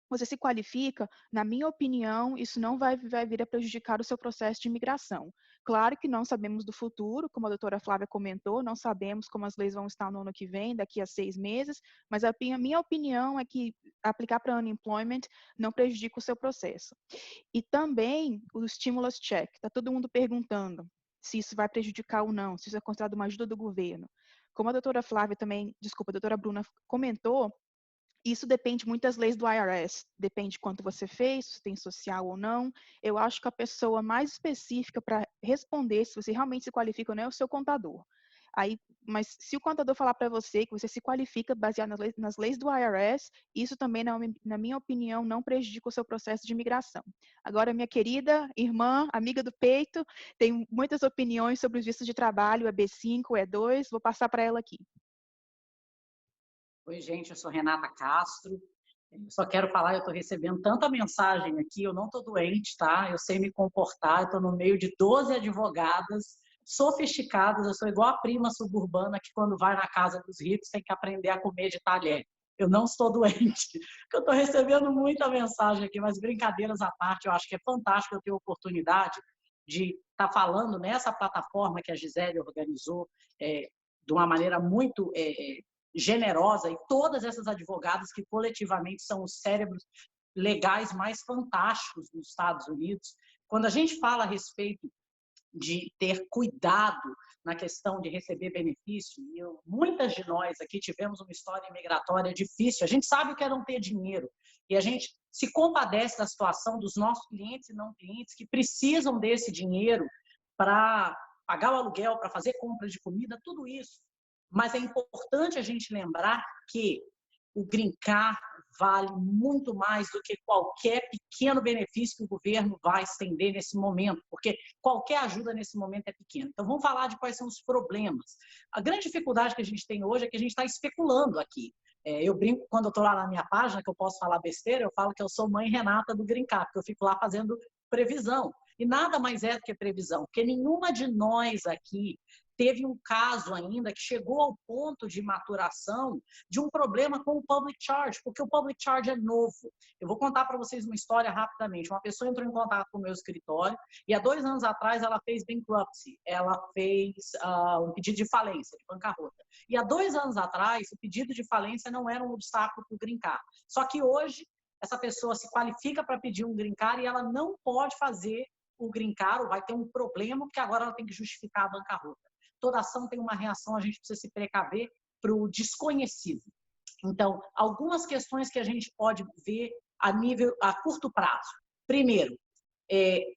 você se qualifica, na minha opinião, isso não vai vir a prejudicar o seu processo de imigração. Claro que não sabemos do futuro, como a doutora Flávia comentou, não sabemos como as leis vão estar no ano que vem, daqui a 6 meses, mas a minha opinião é que aplicar para unemployment não prejudica o seu processo. E também o stimulus check, está todo mundo perguntando se isso vai prejudicar ou não, se isso é considerado uma ajuda do governo. Como a doutora Flávia também, desculpa, a doutora Bruna comentou, isso depende muito das leis do IRS, depende de quanto você fez, se tem social ou não. Eu acho que a pessoa mais específica para responder se você realmente se qualifica ou não é o seu contador. Aí, mas se o contador falar para você que você se qualifica baseado nas leis do IRS, isso também, na minha opinião, não prejudica o seu processo de imigração. Agora, minha querida irmã, amiga do peito, tem muitas opiniões sobre os vistos de trabalho, EB5, E2, vou passar para ela aqui. Oi, gente, eu sou Renata Castro. Eu só quero falar, eu estou recebendo tanta mensagem aqui, eu não estou doente, tá? Eu sei me comportar, eu estou no meio de 12 advogadas sofisticadas, eu sou igual a prima suburbana que quando vai na casa dos ricos tem que aprender a comer de talher. Eu não estou doente, porque eu estou recebendo muita mensagem aqui, mas brincadeiras à parte, eu acho que é fantástico eu ter a oportunidade de estar falando nessa plataforma que a Gisele organizou de uma maneira muito generosa, e todas essas advogadas que coletivamente são os cérebros legais mais fantásticos dos Estados Unidos. Quando a gente fala a respeito de ter cuidado na questão de receber benefício, e muitas de nós aqui tivemos uma história imigratória difícil, a gente sabe o que é não ter dinheiro, e a gente se compadece da situação dos nossos clientes e não clientes que precisam desse dinheiro para pagar o aluguel, para fazer compra de comida, tudo isso. Mas é importante a gente lembrar que o Green Card vale muito mais do que qualquer pequeno benefício que o governo vai estender nesse momento, porque qualquer ajuda nesse momento é pequena. Então, vamos falar de quais são os problemas. A grande dificuldade que a gente tem hoje é que a gente está especulando aqui. Eu brinco, quando eu estou lá na minha página, que eu posso falar besteira, eu falo que eu sou mãe Renata do Green Card, porque eu fico lá fazendo previsão. E nada mais é do que previsão, porque nenhuma de nós aqui teve um caso ainda que chegou ao ponto de maturação de um problema com o public charge, porque o public charge é novo. Eu vou contar para vocês uma história rapidamente. Uma pessoa entrou em contato com o meu escritório e há 2 anos atrás ela fez bankruptcy, ela fez um pedido de falência, de bancarrota. E há 2 anos atrás, o pedido de falência não era um obstáculo para o Green Card. Só que hoje, essa pessoa se qualifica para pedir um Green Card e ela não pode fazer o Green Card, ou vai ter um problema, porque agora ela tem que justificar a bancarrota. Toda ação tem uma reação, a gente precisa se precaver para o desconhecido. Então, algumas questões que a gente pode ver a curto prazo. Primeiro,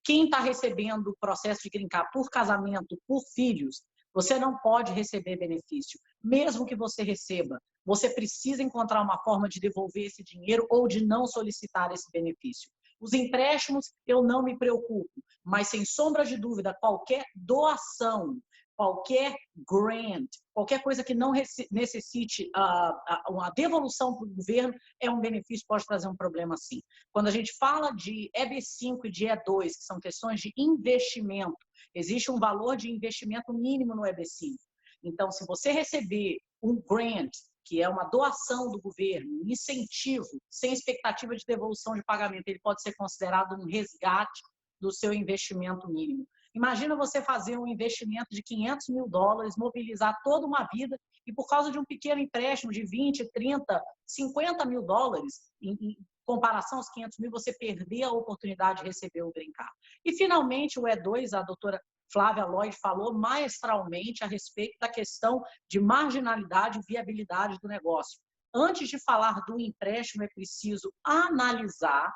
quem está recebendo o processo de Green Card por casamento, por filhos, você não pode receber benefício. Mesmo que você receba, você precisa encontrar uma forma de devolver esse dinheiro ou de não solicitar esse benefício. Os empréstimos, eu não me preocupo, mas sem sombra de dúvida, qualquer doação, qualquer grant, qualquer coisa que não necessite uma devolução para o governo, é um benefício, pode trazer um problema sim. Quando a gente fala de EB5 e de E2, que são questões de investimento, existe um valor de investimento mínimo no EB5. Então, se você receber um grant, que é uma doação do governo, um incentivo, sem expectativa de devolução de pagamento, ele pode ser considerado um resgate do seu investimento mínimo. Imagina você fazer um investimento de $500 mil, mobilizar toda uma vida e por causa de um pequeno empréstimo de 20, 30, 50 mil dólares, em comparação aos 500 mil, você perder a oportunidade de receber o Green Card. E finalmente o E2, a doutora Flávia Lloyd falou maestralmente a respeito da questão de marginalidade e viabilidade do negócio. Antes de falar do empréstimo, é preciso analisar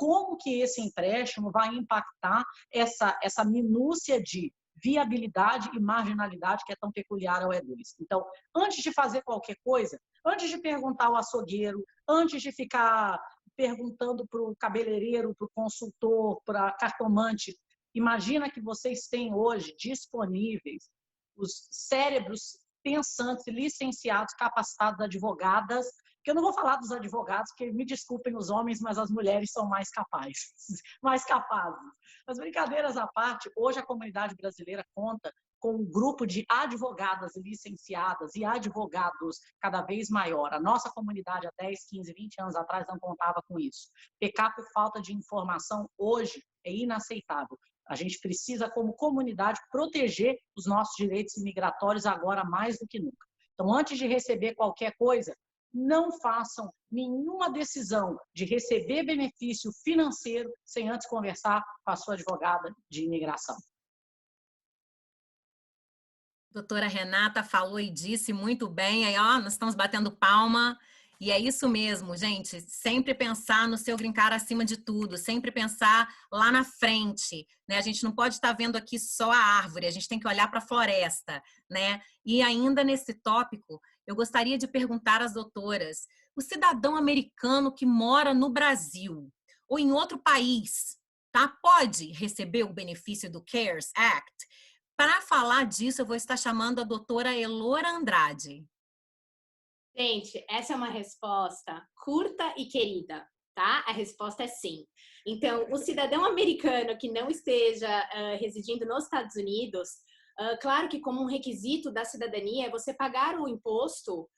como que esse empréstimo vai impactar essa minúcia de viabilidade e marginalidade que é tão peculiar ao E2. Então, antes de fazer qualquer coisa, antes de perguntar ao açougueiro, antes de ficar perguntando para o cabeleireiro, para o consultor, para a cartomante, imagina que vocês têm hoje disponíveis os cérebros pensantes, licenciados, capacitados, advogadas, que eu não vou falar dos advogados, porque me desculpem os homens, mas as mulheres são mais capazes, mais capazes. Mas brincadeiras à parte, hoje a comunidade brasileira conta com um grupo de advogadas licenciadas e advogados cada vez maior. A nossa comunidade há 10, 15, 20 anos atrás não contava com isso. Pecar por falta de informação hoje é inaceitável. A gente precisa, como comunidade, proteger os nossos direitos imigratórios agora mais do que nunca. Então, antes de receber qualquer coisa, não façam nenhuma decisão de receber benefício financeiro sem antes conversar com a sua advogada de imigração. Doutora Renata falou e disse muito bem, aí ó, nós estamos batendo palma, e é isso mesmo, gente, sempre pensar no seu green card acima de tudo, sempre pensar lá na frente, né? A gente não pode estar vendo aqui só a árvore, a gente tem que olhar para a floresta, né? E ainda nesse tópico, eu gostaria de perguntar às doutoras, o cidadão americano que mora no Brasil ou em outro país, tá? Pode receber o benefício do CARES Act? Para falar disso, eu vou estar chamando a doutora Elora Andrade. Gente, essa é uma resposta curta e querida, tá? A resposta é sim. Então, o cidadão americano que não esteja residindo nos Estados Unidos, claro que como um requisito da cidadania é você pagar o imposto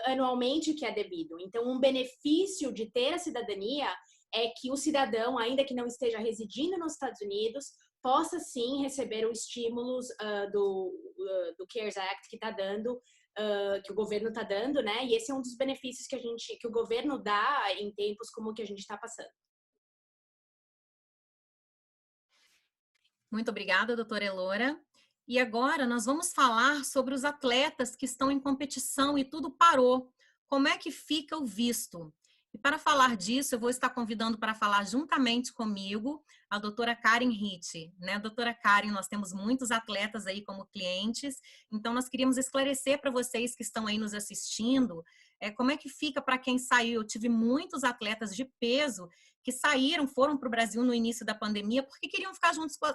anualmente que é devido. Então, um benefício de ter a cidadania é que o cidadão, ainda que não esteja residindo nos Estados Unidos, possa sim receber os estímulos do CARES Act que está dando, que o governo está dando, né? E esse é um dos benefícios que o governo dá em tempos como o que a gente está passando. Muito obrigada, doutora Elora. E agora nós vamos falar sobre os atletas que estão em competição e tudo parou. Como é que fica o visto? E para falar disso, eu vou estar convidando para falar juntamente comigo a doutora Karen Hitt, né? Doutora Karen, nós temos muitos atletas aí como clientes, então nós queríamos esclarecer para vocês que estão aí nos assistindo, como é que fica para quem saiu. Eu tive muitos atletas de peso que saíram, foram para o Brasil no início da pandemia porque queriam ficar juntos com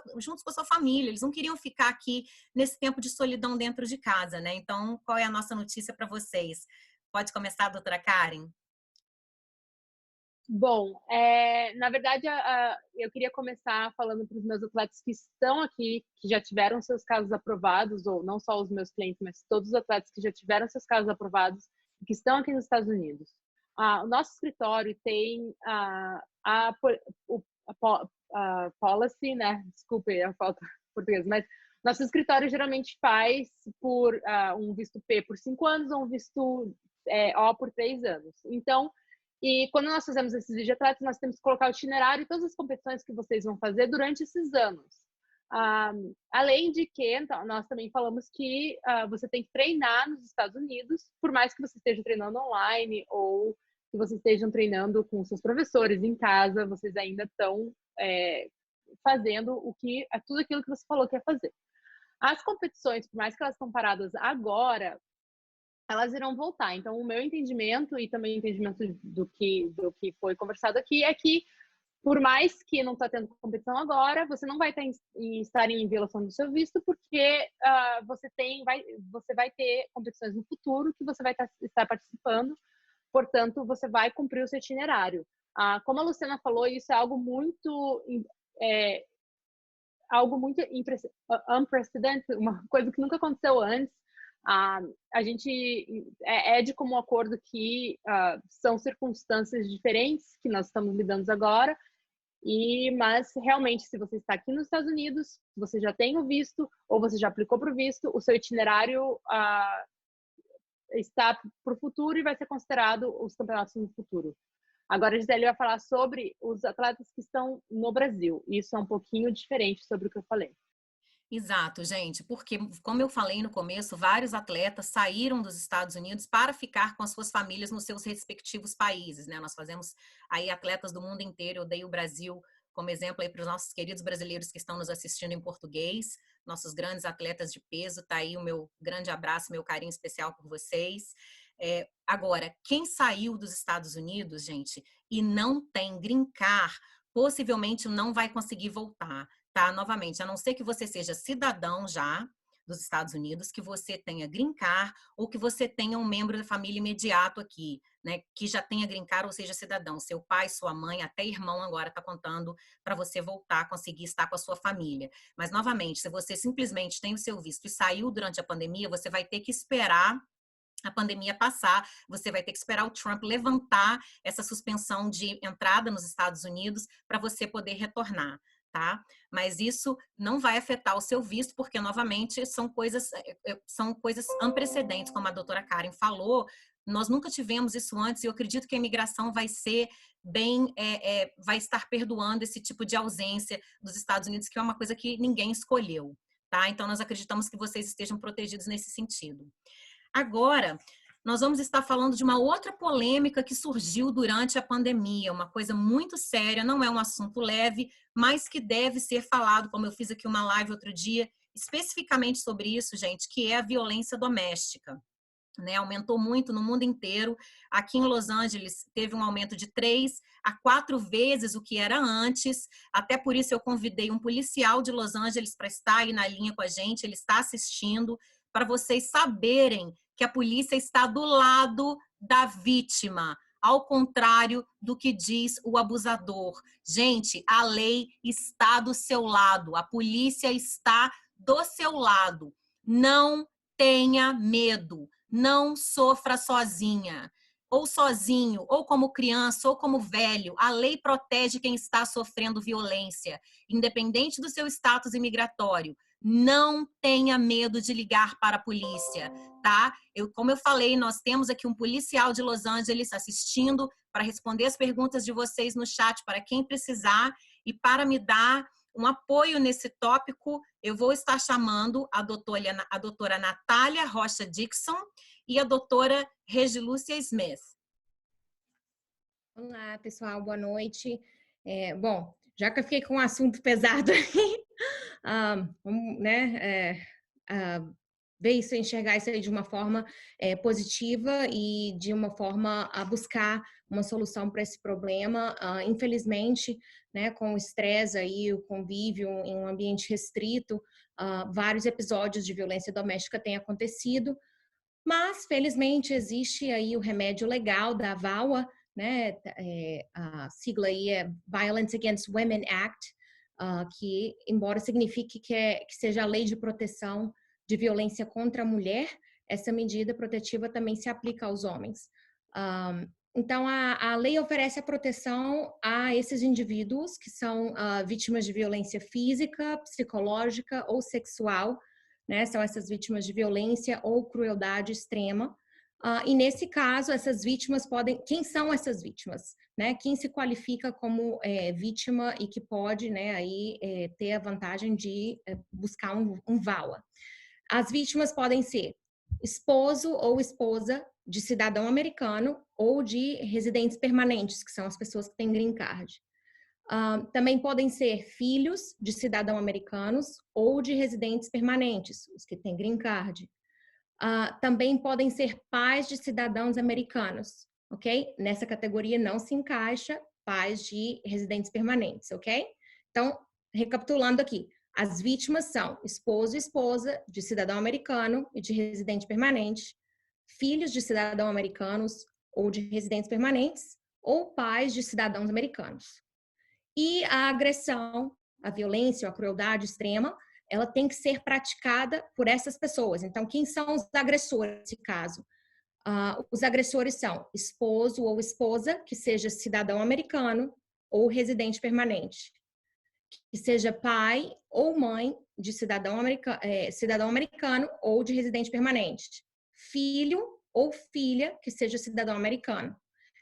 a sua família, eles não queriam ficar aqui nesse tempo de solidão dentro de casa, né? Então, qual é a nossa notícia para vocês? Pode começar, doutora Karen? Bom, na verdade, eu queria começar falando para os meus atletas que estão aqui, que já tiveram seus casos aprovados, ou não só os meus clientes, mas todos os atletas que já tiveram seus casos aprovados e que estão aqui nos Estados Unidos. O nosso escritório tem a policy, né? Desculpe a falta de português, mas nosso escritório geralmente faz por um visto P por 5 anos ou um visto O por 3 anos. Então, e quando nós fazemos esses vídeos de atletas, nós temos que colocar o itinerário e todas as competições que vocês vão fazer durante esses anos. Além de que, então, nós também falamos que você tem que treinar nos Estados Unidos, por mais que você esteja treinando online ou que vocês estejam treinando com seus professores em casa, vocês ainda estão fazendo tudo aquilo que você falou que ia fazer. As competições, por mais que elas estão paradas agora, elas irão voltar. Então, o meu entendimento e também o entendimento do que foi conversado aqui é que, por mais que não está tendo competição agora, você não vai estar em violação do seu visto, porque você vai ter competições no futuro que você vai estar participando, portanto, você vai cumprir o seu itinerário. Como a Luciana falou, isso é algo muito unprecedented, uma coisa que nunca aconteceu antes. A gente de comum acordo que são circunstâncias diferentes que nós estamos lidando agora, mas realmente, se você está aqui nos Estados Unidos, se você já tem o visto ou você já aplicou para o visto, o seu itinerário está para o futuro e vai ser considerado os campeonatos no futuro. Agora a Gisele vai falar sobre os atletas que estão no Brasil. Isso é um pouquinho diferente sobre o que eu falei. Exato, gente, porque, como eu falei no começo, vários atletas saíram dos Estados Unidos para ficar com as suas famílias nos seus respectivos países, né? Nós fazemos aí atletas do mundo inteiro, eu dei o Brasil como exemplo aí para os nossos queridos brasileiros que estão nos assistindo em português, nossos grandes atletas de peso, tá aí o meu grande abraço, meu carinho especial por vocês. Agora, quem saiu dos Estados Unidos, gente, e não tem green card, possivelmente não vai conseguir voltar. Tá? Novamente, a não ser que você seja cidadão já dos Estados Unidos, que você tenha green card ou que você tenha um membro da família imediato aqui, né? Que já tenha green card ou seja cidadão. Seu pai, sua mãe, até irmão agora está contando para você voltar, conseguir estar com a sua família. Mas, novamente, se você simplesmente tem o seu visto e saiu durante a pandemia, você vai ter que esperar a pandemia passar, você vai ter que esperar o Trump levantar essa suspensão de entrada nos Estados Unidos para você poder retornar. Tá? Mas isso não vai afetar o seu visto, porque, novamente, são coisas unprecedentes, como a doutora Karen falou, nós nunca tivemos isso antes, e eu acredito que a imigração vai ser vai estar perdoando esse tipo de ausência dos Estados Unidos, que é uma coisa que ninguém escolheu, tá? Então, nós acreditamos que vocês estejam protegidos nesse sentido. Agora, nós vamos estar falando de uma outra polêmica que surgiu durante a pandemia, uma coisa muito séria, não é um assunto leve, mas que deve ser falado, como eu fiz aqui uma live outro dia, especificamente sobre isso, gente, que é a violência doméstica. Né? Aumentou muito no mundo inteiro. Aqui em Los Angeles teve um aumento de 3 a 4 vezes o que era antes. Até por isso eu convidei um policial de Los Angeles para estar aí na linha com a gente, ele está assistindo, para vocês saberem que a polícia está do lado da vítima, ao contrário do que diz o abusador. Gente, a lei está do seu lado, a polícia está do seu lado. Não tenha medo, não sofra sozinha, ou sozinho, ou como criança, ou como velho. A lei protege quem está sofrendo violência, independente do seu status imigratório. Não tenha medo de ligar para a polícia, tá? Como eu falei, nós temos aqui um policial de Los Angeles assistindo para responder as perguntas de vocês no chat para quem precisar, e para me dar um apoio nesse tópico, eu vou estar chamando a doutora Natália Rocha Dixon e a doutora Regilúcia Smith. Olá, pessoal, boa noite. Bom, já que eu fiquei com um assunto pesado aí, vamos, né, ver isso, enxergar isso aí de uma forma positiva e de uma forma a buscar uma solução para esse problema. Infelizmente, né, com o estresse aí, o convívio em um ambiente restrito, vários episódios de violência doméstica têm acontecido, mas felizmente existe aí o remédio legal da VAWA, né, a sigla aí é Violence Against Women Act, que, embora signifique que seja a lei de proteção de violência contra a mulher, essa medida protetiva também se aplica aos homens. Então, a lei oferece a proteção a esses indivíduos que são vítimas de violência física, psicológica ou sexual, né? São essas vítimas de violência ou crueldade extrema. E nesse caso, essas vítimas quem são essas vítimas? Né? Quem se qualifica como vítima e que pode, né, aí, ter a vantagem de buscar um VAWA? As vítimas podem ser esposo ou esposa de cidadão americano ou de residentes permanentes, que são as pessoas que têm green card. Também podem ser filhos de cidadão americanos ou de residentes permanentes, os que têm green card. Também podem ser pais de cidadãos americanos, ok? Nessa categoria não se encaixa pais de residentes permanentes, ok? Então, recapitulando aqui, as vítimas são esposo e esposa de cidadão americano e de residente permanente, filhos de cidadãos americanos ou de residentes permanentes, ou pais de cidadãos americanos. E a agressão, a violência, a crueldade extrema, ela tem que ser praticada por essas pessoas. Então, quem são os agressores nesse caso? Os agressores são esposo ou esposa, que seja cidadão americano ou residente permanente, que seja pai ou mãe de cidadão americano ou de residente permanente, filho ou filha que seja cidadão americano.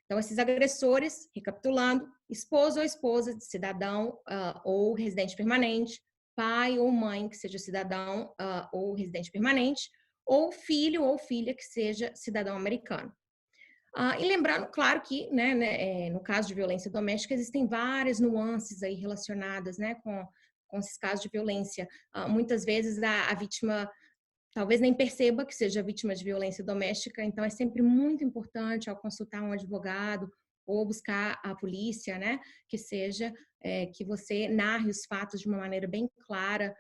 Então, esses agressores, recapitulando, esposo ou esposa de cidadão ou residente permanente, pai ou mãe que seja cidadão ou residente permanente, ou filho ou filha que seja cidadão americano. E lembrando, claro que, no caso de violência doméstica, existem várias nuances aí relacionadas, né, com esses casos de violência. Muitas vezes a vítima talvez nem perceba que seja vítima de violência doméstica, então é sempre muito importante, ao consultar um advogado ou buscar a polícia, né, que você narre os fatos de uma maneira bem clara,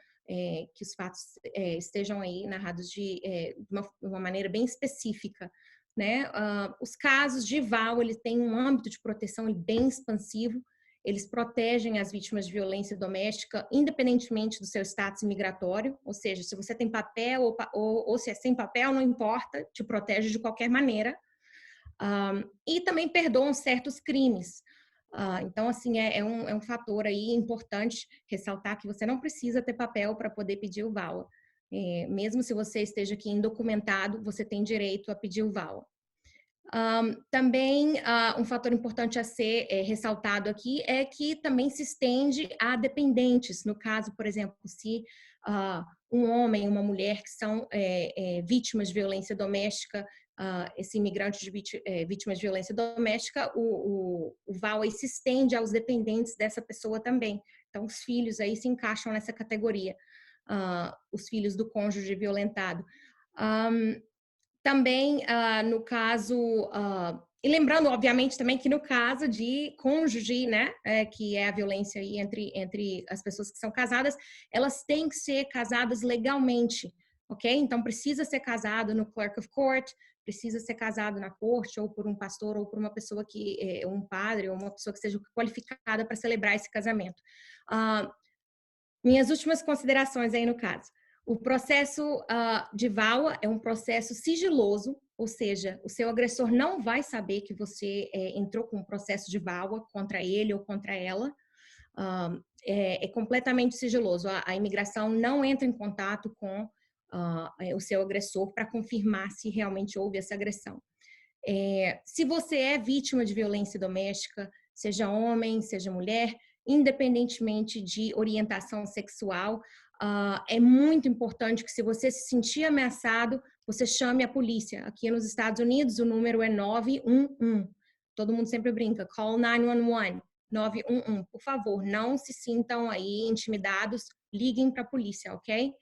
que os fatos estejam aí narrados de uma maneira bem específica, né? Os casos de VAL, eles têm um âmbito de proteção bem expansivo, eles protegem as vítimas de violência doméstica independentemente do seu status imigratório, ou seja, se você tem papel ou se é sem papel, não importa, te protege de qualquer maneira. E também perdoam certos crimes. Então, assim, é um fator aí importante ressaltar que você não precisa ter papel para poder pedir o VAWA. Mesmo se você esteja aqui indocumentado, você tem direito a pedir o VAWA. Também um fator importante a ser ressaltado aqui é que também se estende a dependentes. No caso, por exemplo, se um homem e uma mulher que são vítimas de violência doméstica, esse imigrante de vítimas de violência doméstica, o VAWA se estende aos dependentes dessa pessoa também. Então, os filhos aí se encaixam nessa categoria, os filhos do cônjuge violentado. Também, no caso, e lembrando, obviamente, também que no caso de cônjuge, né, que é a violência aí entre as pessoas que são casadas, elas têm que ser casadas legalmente, ok? Então, precisa ser casado no clerk of court, precisa ser casado na corte, ou por um pastor, ou por uma pessoa um padre, ou uma pessoa que seja qualificada para celebrar esse casamento. Minhas últimas considerações aí no caso. O processo de VAWA é um processo sigiloso, ou seja, o seu agressor não vai saber que você entrou com um processo de VAWA contra ele ou contra ela. É completamente sigiloso. A imigração não entra em contato com o seu agressor para confirmar se realmente houve essa agressão. Se você é vítima de violência doméstica, seja homem, seja mulher, independentemente de orientação sexual, é muito importante que, se você se sentir ameaçado, você chame a polícia. Aqui nos Estados Unidos, o número é 911. Todo mundo sempre brinca, call 911, 911. Por favor, não se sintam aí intimidados, liguem para a polícia, ok?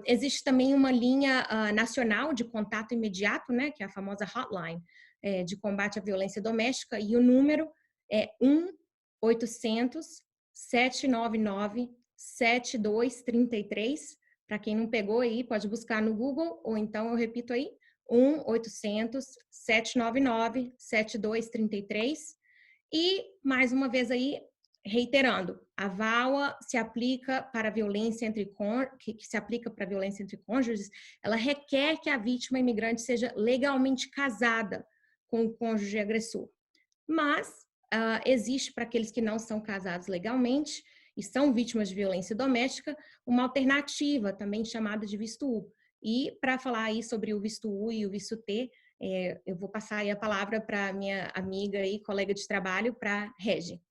Existe também uma linha nacional de contato imediato, né, que é a famosa hotline de combate à violência doméstica, e o número é 1-800-799-7233. Para quem não pegou aí, pode buscar no Google, ou então eu repito aí, 1-800-799-7233. E, mais uma vez aí, reiterando, a VAWA se aplica para violência que se aplica para violência entre cônjuges, ela requer que a vítima imigrante seja legalmente casada com o cônjuge agressor. Mas existe, para aqueles que não são casados legalmente e são vítimas de violência doméstica, uma alternativa também chamada de visto U. E para falar aí sobre o visto U e o visto T, eu vou passar aí a palavra para minha amiga e colega de trabalho, para Regi.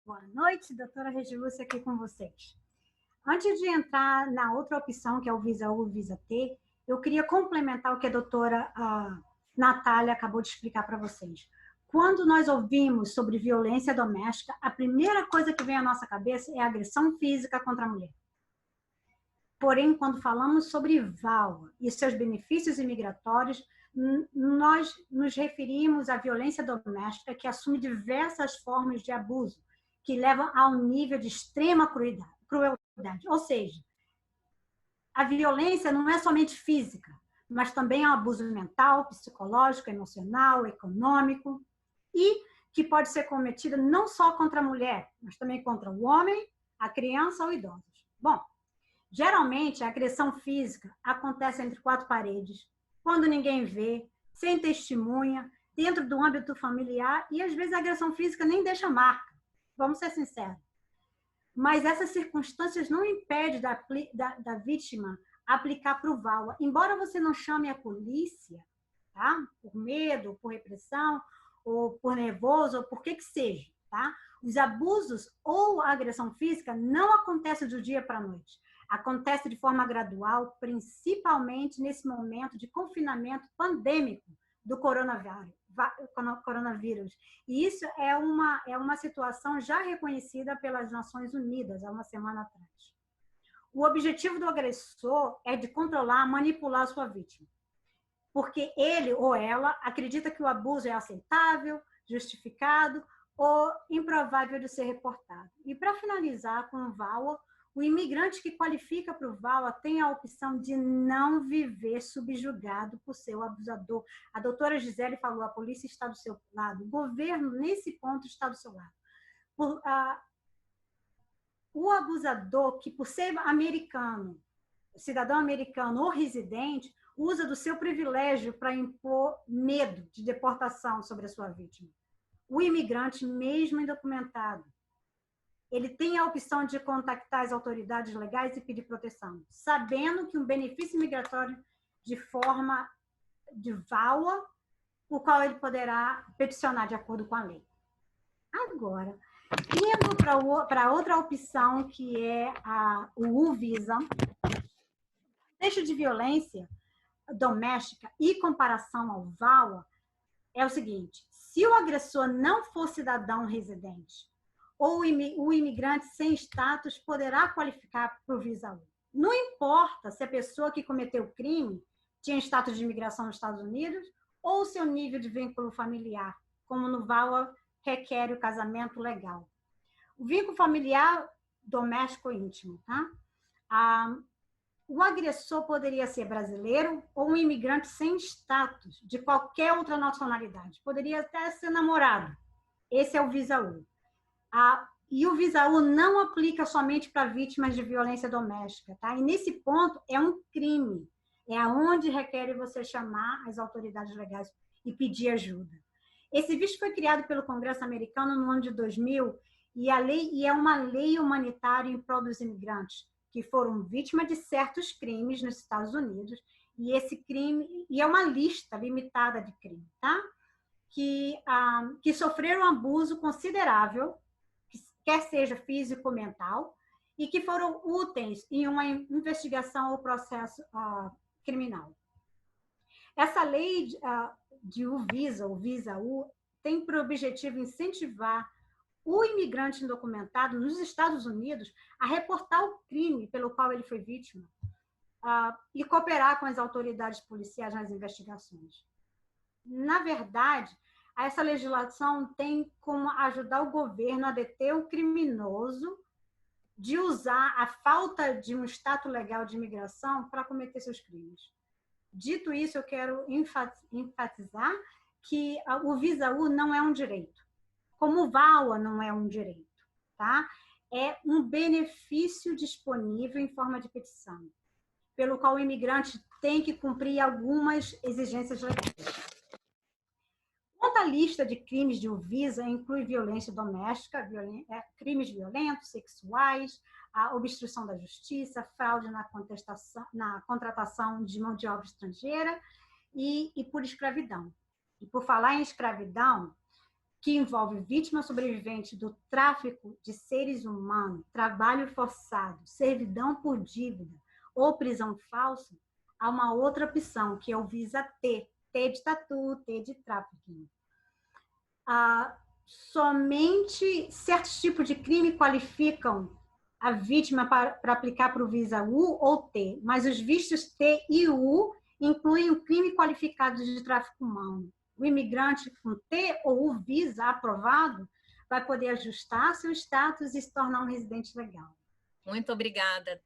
Boa noite, doutora Regi Lúcia, aqui com vocês. Antes de entrar na outra opção, que é o Visa U e o Visa T, eu queria complementar o que a doutora Natália acabou de explicar para vocês. Quando nós ouvimos sobre violência doméstica, a primeira coisa que vem à nossa cabeça é a agressão física contra a mulher. Porém, quando falamos sobre VAWA e seus benefícios imigratórios, nós nos referimos à violência doméstica, que assume diversas formas de abuso, que levam a um nível de extrema crueldade. Ou seja, a violência não é somente física, mas também é um abuso mental, psicológico, emocional, econômico, e que pode ser cometida não só contra a mulher, mas também contra o homem, a criança ou idosos. Bom, geralmente a agressão física acontece entre quatro paredes, quando ninguém vê, sem testemunha, dentro do âmbito familiar, e às vezes a agressão física nem deixa marca. Vamos ser sinceros. Mas essas circunstâncias não impedem da vítima aplicar para o VAWA. Embora você não chame a polícia, tá? Por medo, por repressão, ou por nervoso, ou por que seja. tá? Os abusos ou a agressão física não acontecem do dia para a noite. Acontece de forma gradual, principalmente nesse momento de confinamento pandêmico do coronavírus. E isso é uma situação já reconhecida pelas Nações Unidas há uma semana atrás. O objetivo do agressor é de controlar, manipular a sua vítima, porque ele ou ela acredita que o abuso é aceitável, justificado ou improvável de ser reportado. E para finalizar com o VAWA, o imigrante que qualifica para o VAWA tem a opção de não viver subjugado por seu abusador. A doutora Gisele falou, a polícia está do seu lado, o governo, nesse ponto, está do seu lado. O abusador, que por ser americano, cidadão americano ou residente, usa do seu privilégio para impor medo de deportação sobre a sua vítima. O imigrante, mesmo indocumentado, ele tem a opção de contactar as autoridades legais e pedir proteção, sabendo que um benefício migratório de forma de VAWA, o qual ele poderá peticionar de acordo com a lei. Agora, indo para outra opção, que é o U-Visa, deixo de violência doméstica e comparação ao VAWA, é o seguinte: se o agressor não for cidadão residente, ou o imigrante sem status poderá qualificar para o Visa U. Não importa se a pessoa que cometeu o crime tinha status de imigração nos Estados Unidos ou seu nível de vínculo familiar, como no VAWA requer o casamento legal. O vínculo familiar doméstico íntimo, tá? O agressor poderia ser brasileiro ou um imigrante sem status de qualquer outra nacionalidade. Poderia até ser namorado. Esse é o Visa U. E o Visa U não aplica somente para vítimas de violência doméstica, tá? E nesse ponto é um crime. É aonde requer você chamar as autoridades legais e pedir ajuda. Esse visto foi criado pelo Congresso americano no ano de 2000 e é uma lei humanitária em prol dos imigrantes que foram vítimas de certos crimes nos Estados Unidos, e esse crime, e é uma lista limitada de crimes, tá? Que sofreram abuso considerável, quer seja físico ou mental, e que foram úteis em uma investigação ou processo criminal. Essa lei de U-Visa, o Visa U, tem por objetivo incentivar o imigrante indocumentado nos Estados Unidos a reportar o crime pelo qual ele foi vítima e cooperar com as autoridades policiais nas investigações. Na verdade, essa legislação tem como ajudar o governo a deter o criminoso de usar a falta de um status legal de imigração para cometer seus crimes. Dito isso, eu quero enfatizar que o Visa U não é um direito, como o VAWA não é um direito, tá? É um benefício disponível em forma de petição, pelo qual o imigrante tem que cumprir algumas exigências legais. Quanto à lista de crimes de U-Visa, inclui violência doméstica, crimes violentos, sexuais, a obstrução da justiça, fraude na contratação de mão de obra estrangeira e por escravidão. E por falar em escravidão, que envolve vítima sobrevivente do tráfico de seres humanos, trabalho forçado, servidão por dívida ou prisão falsa, há uma outra opção, que é o Visa T. T de tatu, T de trafficking. Somente certos tipos de crime qualificam a vítima para aplicar para o Visa U ou T, mas os vistos T e U incluem o crime qualificado de tráfico humano. O imigrante com T ou o Visa aprovado vai poder ajustar seu status e se tornar um residente legal. Muito obrigada,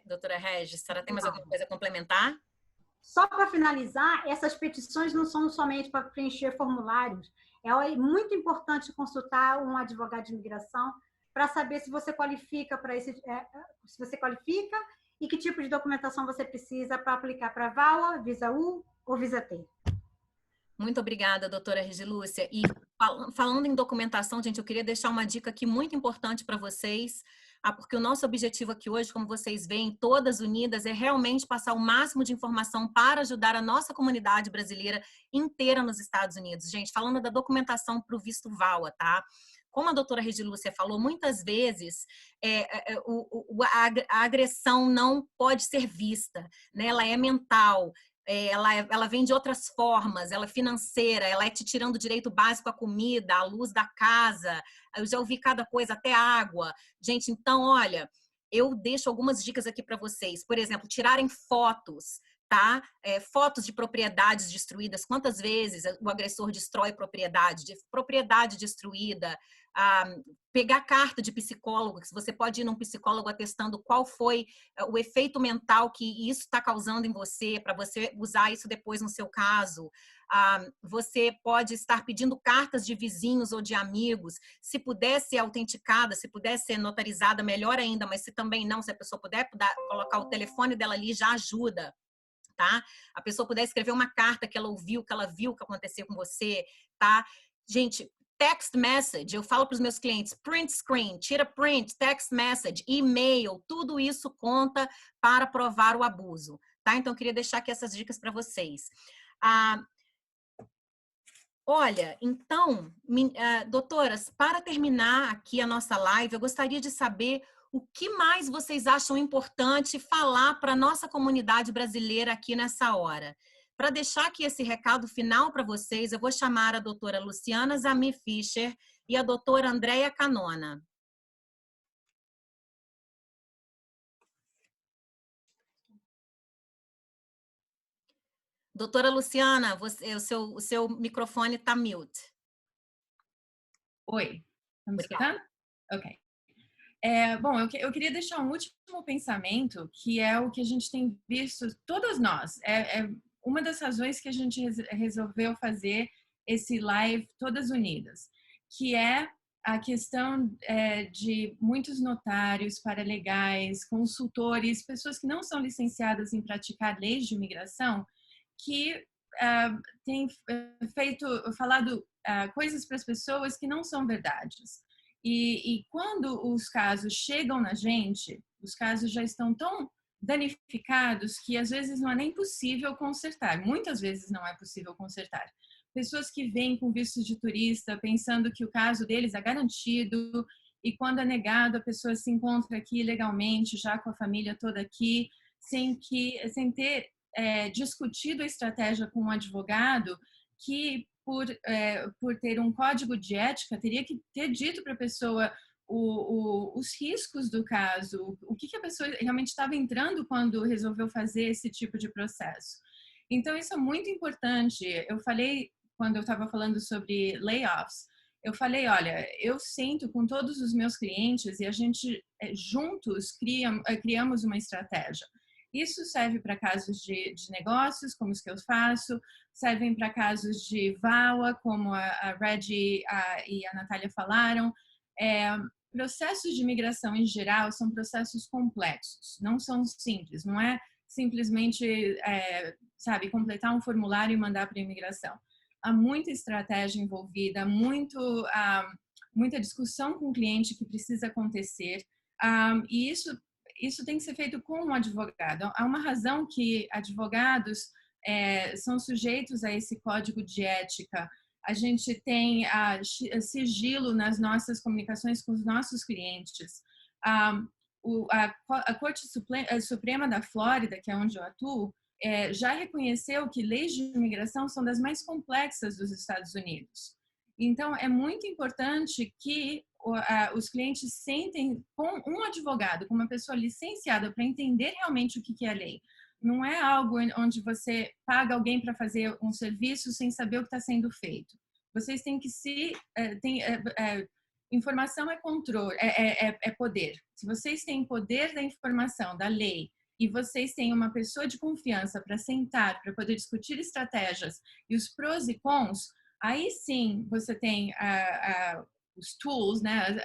doutora Regis. A senhora tem mais alguma coisa a complementar? Só para finalizar, essas petições não são somente para preencher formulários. É muito importante consultar um advogado de imigração para saber se você qualifica se você qualifica e que tipo de documentação você precisa para aplicar para VAWA, Visa U ou Visa T. Muito obrigada, doutora Regilúcia. E falando em documentação, gente, eu queria deixar uma dica aqui muito importante para vocês, porque o nosso objetivo aqui hoje, como vocês veem, todas unidas, é realmente passar o máximo de informação para ajudar a nossa comunidade brasileira inteira nos Estados Unidos. Gente, falando da documentação para o visto VAWA, tá? como a doutora Regilúcia falou, muitas vezes a agressão não pode ser vista, né? Ela é mental, ela vem de outras formas, ela é financeira, ela é te tirando o direito básico à comida, à luz da casa. Eu já ouvi cada coisa, até água. Gente, então, olha, eu deixo algumas dicas aqui para vocês. Por exemplo, tirarem fotos, tá? Fotos de propriedades destruídas. Quantas vezes o agressor destrói propriedade destruída? Pegar carta de psicólogo, que você pode ir num psicólogo atestando qual foi o efeito mental que isso está causando em você, para você usar isso depois no seu caso. Você pode estar pedindo cartas de vizinhos ou de amigos. Se puder ser autenticada, se puder ser notarizada, melhor ainda, mas se também não, se a pessoa puder colocar o telefone dela ali, já ajuda. Tá? A pessoa puder escrever uma carta que ela ouviu, que ela viu que aconteceu com você, tá? Gente, text message, eu falo para os meus clientes, print screen, tira print, text message, e-mail, tudo isso conta para provar o abuso, tá? Então, eu queria deixar aqui essas dicas para vocês. Olha, então, doutoras, para terminar aqui a nossa live, eu gostaria de saber o que mais vocês acham importante falar para a nossa comunidade brasileira aqui nessa hora. Para deixar aqui esse recado final para vocês, eu vou chamar a doutora Luciana Zamir Fischer e a doutora Andréia Canona. Doutora Luciana, o seu microfone está mute. Oi, tá me escutando? Ok. Bom, eu queria deixar um último pensamento, que é o que a gente tem visto, todas nós. Uma das razões que a gente resolveu fazer esse live Todas Unidas, que é a questão de muitos notários, paralegais, consultores, pessoas que não são licenciadas em praticar leis de imigração, que têm falado coisas para as pessoas que não são verdades. E quando os casos chegam na gente, os casos já estão tão danificados que às vezes não é nem possível consertar. Muitas vezes não é possível consertar. Pessoas que vêm com visto de turista pensando que o caso deles é garantido e quando é negado a pessoa se encontra aqui legalmente, já com a família toda aqui, sem ter discutido a estratégia com um advogado que por ter um código de ética, teria que ter dito para a pessoa os riscos do caso, o que a pessoa realmente estava entrando quando resolveu fazer esse tipo de processo. Então, isso é muito importante. Eu falei, quando eu estava falando sobre layoffs, eu falei, olha, eu sento com todos os meus clientes e a gente juntos criamos uma estratégia. Isso serve para casos de negócios, como os que eu faço, servem para casos de VAWA, como a Reggie e a Natália falaram. Processos de imigração, em geral, são processos complexos, não são simples, não é simplesmente, completar um formulário e mandar para a imigração. Há muita estratégia envolvida, muita discussão com o cliente que precisa acontecer, e isso tem que ser feito com um advogado. Há uma razão que advogados são sujeitos a esse código de ética. A gente tem sigilo nas nossas comunicações com os nossos clientes. A Corte Suprema da Flórida, que é onde eu atuo, já reconheceu que leis de imigração são das mais complexas dos Estados Unidos. Então, é muito importante que os clientes sentem com um advogado, com uma pessoa licenciada, para entender realmente o que é a lei. Não é algo onde você paga alguém para fazer um serviço sem saber o que está sendo feito. Vocês têm que informação é controle, é poder. Se vocês têm poder da informação, da lei, e vocês têm uma pessoa de confiança para sentar, para poder discutir estratégias e os prós e cons, aí sim você tem os tools, né,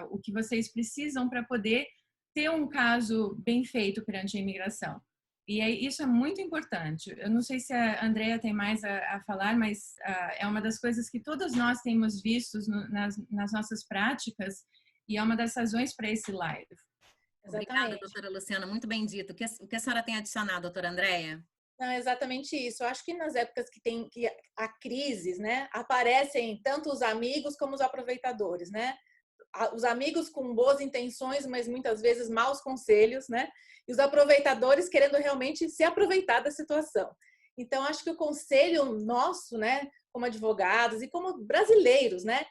o que vocês precisam para poder ter um caso bem feito perante a imigração. E isso é muito importante. Eu não sei se a Andrea tem mais a falar, mas é uma das coisas que todos nós temos visto nas nossas práticas e é uma das razões para esse live. Obrigada, doutora Luciana. Muito bem dito. O que a senhora tem a adicionar, doutora Andrea? Não, é exatamente isso. Eu acho que nas épocas que há crises, né, aparecem tanto os amigos como os aproveitadores, né? Os amigos com boas intenções, mas muitas vezes maus conselhos, né? E os aproveitadores querendo realmente se aproveitar da situação. Então, acho que o conselho nosso, né, como advogados e como brasileiros, né,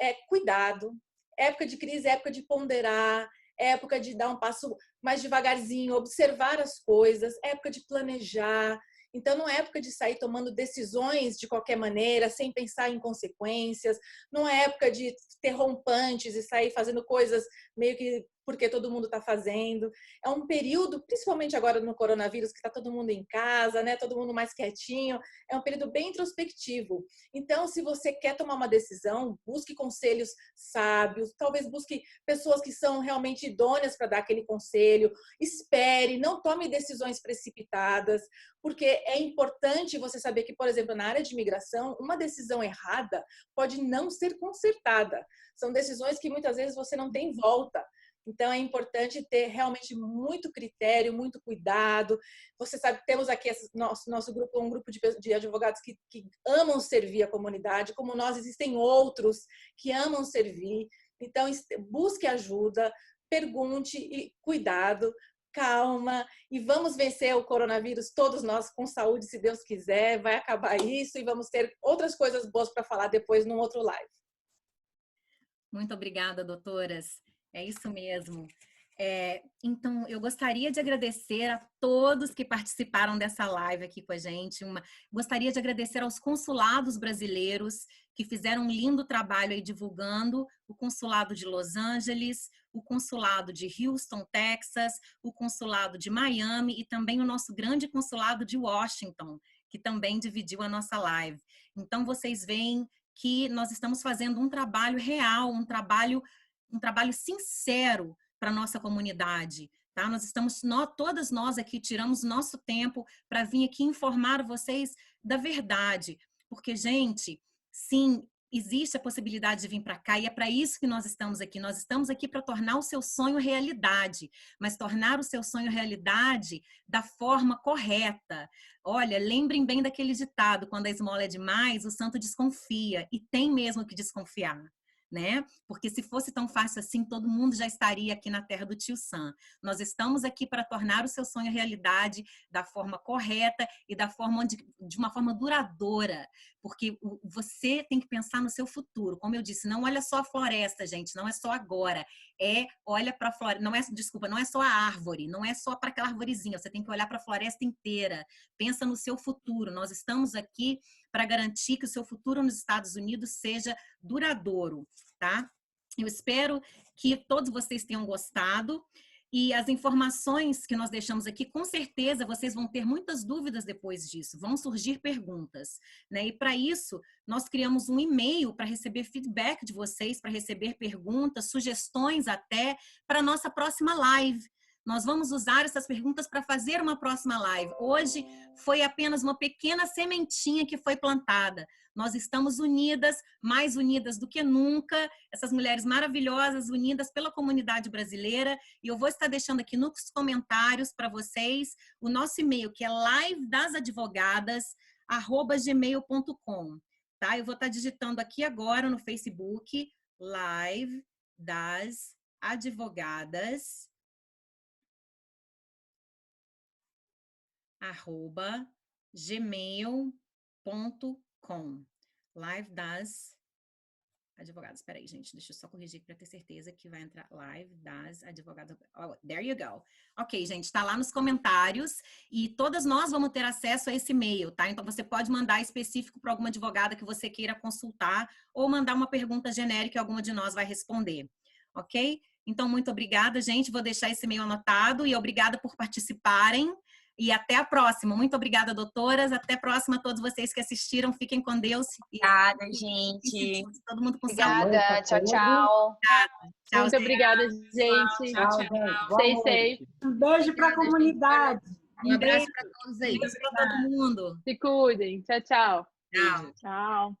é cuidado. Época de crise é época de ponderar, é época de dar um passo mais devagarzinho, observar as coisas, é época de planejar. Então, não é época de sair tomando decisões de qualquer maneira, sem pensar em consequências. Não é época de ter rompantes e sair fazendo coisas meio que porque todo mundo está fazendo. É um período, principalmente agora no coronavírus, que está todo mundo em casa, né? Todo mundo mais quietinho. É um período bem introspectivo. Então, se você quer tomar uma decisão, busque conselhos sábios, talvez busque pessoas que são realmente idôneas para dar aquele conselho. Espere, não tome decisões precipitadas, porque é importante você saber que, por exemplo, na área de imigração, uma decisão errada pode não ser consertada. São decisões que muitas vezes você não tem volta. Então, é importante ter realmente muito critério, muito cuidado. Você sabe, temos aqui nosso grupo, um grupo de advogados que amam servir a comunidade, como nós, existem outros que amam servir. Então, busque ajuda, pergunte e cuidado, calma, e vamos vencer o coronavírus, todos nós com saúde, se Deus quiser, vai acabar isso e vamos ter outras coisas boas para falar depois num outro live. Muito obrigada, doutoras. É isso mesmo. Então, eu gostaria de agradecer a todos que participaram dessa live aqui com a gente. Gostaria de agradecer aos consulados brasileiros que fizeram um lindo trabalho aí divulgando, o consulado de Los Angeles, o consulado de Houston, Texas, o consulado de Miami e também o nosso grande consulado de Washington, que também dividiu a nossa live. Então, vocês veem que nós estamos fazendo um trabalho real, um trabalho sincero para a nossa comunidade, tá? Todas nós aqui tiramos nosso tempo para vir aqui informar vocês da verdade, porque, gente, sim, existe a possibilidade de vir para cá e é para isso que nós estamos aqui. Nós estamos aqui para tornar o seu sonho realidade, mas tornar o seu sonho realidade da forma correta. Olha, lembrem bem daquele ditado, quando a esmola é demais, o santo desconfia, e tem mesmo que desconfiar, né? Porque se fosse tão fácil assim, todo mundo já estaria aqui na terra do Tio Sam. Nós estamos aqui para tornar o seu sonho realidade da forma correta e de uma forma duradoura, porque você tem que pensar no seu futuro. Como eu disse, não olha só a floresta, gente, não é só agora. Olha para a floresta, não é só a árvore, não é só para aquela arvorezinha, você tem que olhar para a floresta inteira. Pensa no seu futuro. Nós estamos aqui para garantir que o seu futuro nos Estados Unidos seja duradouro, tá? Eu espero que todos vocês tenham gostado e as informações que nós deixamos aqui, com certeza vocês vão ter muitas dúvidas depois disso, vão surgir perguntas, né? E para isso, nós criamos um e-mail para receber feedback de vocês, para receber perguntas, sugestões até para a nossa próxima live. Nós vamos usar essas perguntas para fazer uma próxima live. Hoje foi apenas uma pequena sementinha que foi plantada. Nós estamos unidas, mais unidas do que nunca, essas mulheres maravilhosas unidas pela comunidade brasileira. E eu vou estar deixando aqui nos comentários para vocês o nosso e-mail, que é livedasadvogadas@gmail.com. Tá? Eu vou estar digitando aqui agora no Facebook, Live das Advogadas @gmail.com. Live das Advogadas. Espera aí, gente, deixa eu só corrigir para ter certeza que vai entrar Live das Advogadas. Oh, there you go. Ok, gente, está lá nos comentários e todas nós vamos ter acesso a esse e-mail, tá? Então, você pode mandar específico para alguma advogada que você queira consultar ou mandar uma pergunta genérica e alguma de nós vai responder, ok? Então, muito obrigada, gente. Vou deixar esse e-mail anotado e obrigada por participarem. E até a próxima. Muito obrigada, doutoras. Até a próxima a todos vocês que assistiram. Fiquem com Deus. Obrigada, gente. Todo mundo com saúde. Obrigada. Tchau, tchau. Tchau, muito obrigada, gente. Tchau, tchau. Stay safe. Um beijo para a comunidade. Um abraço para todos aí. Um beijo para todo mundo. Se cuidem. Tchau, tchau. Tchau. Tchau.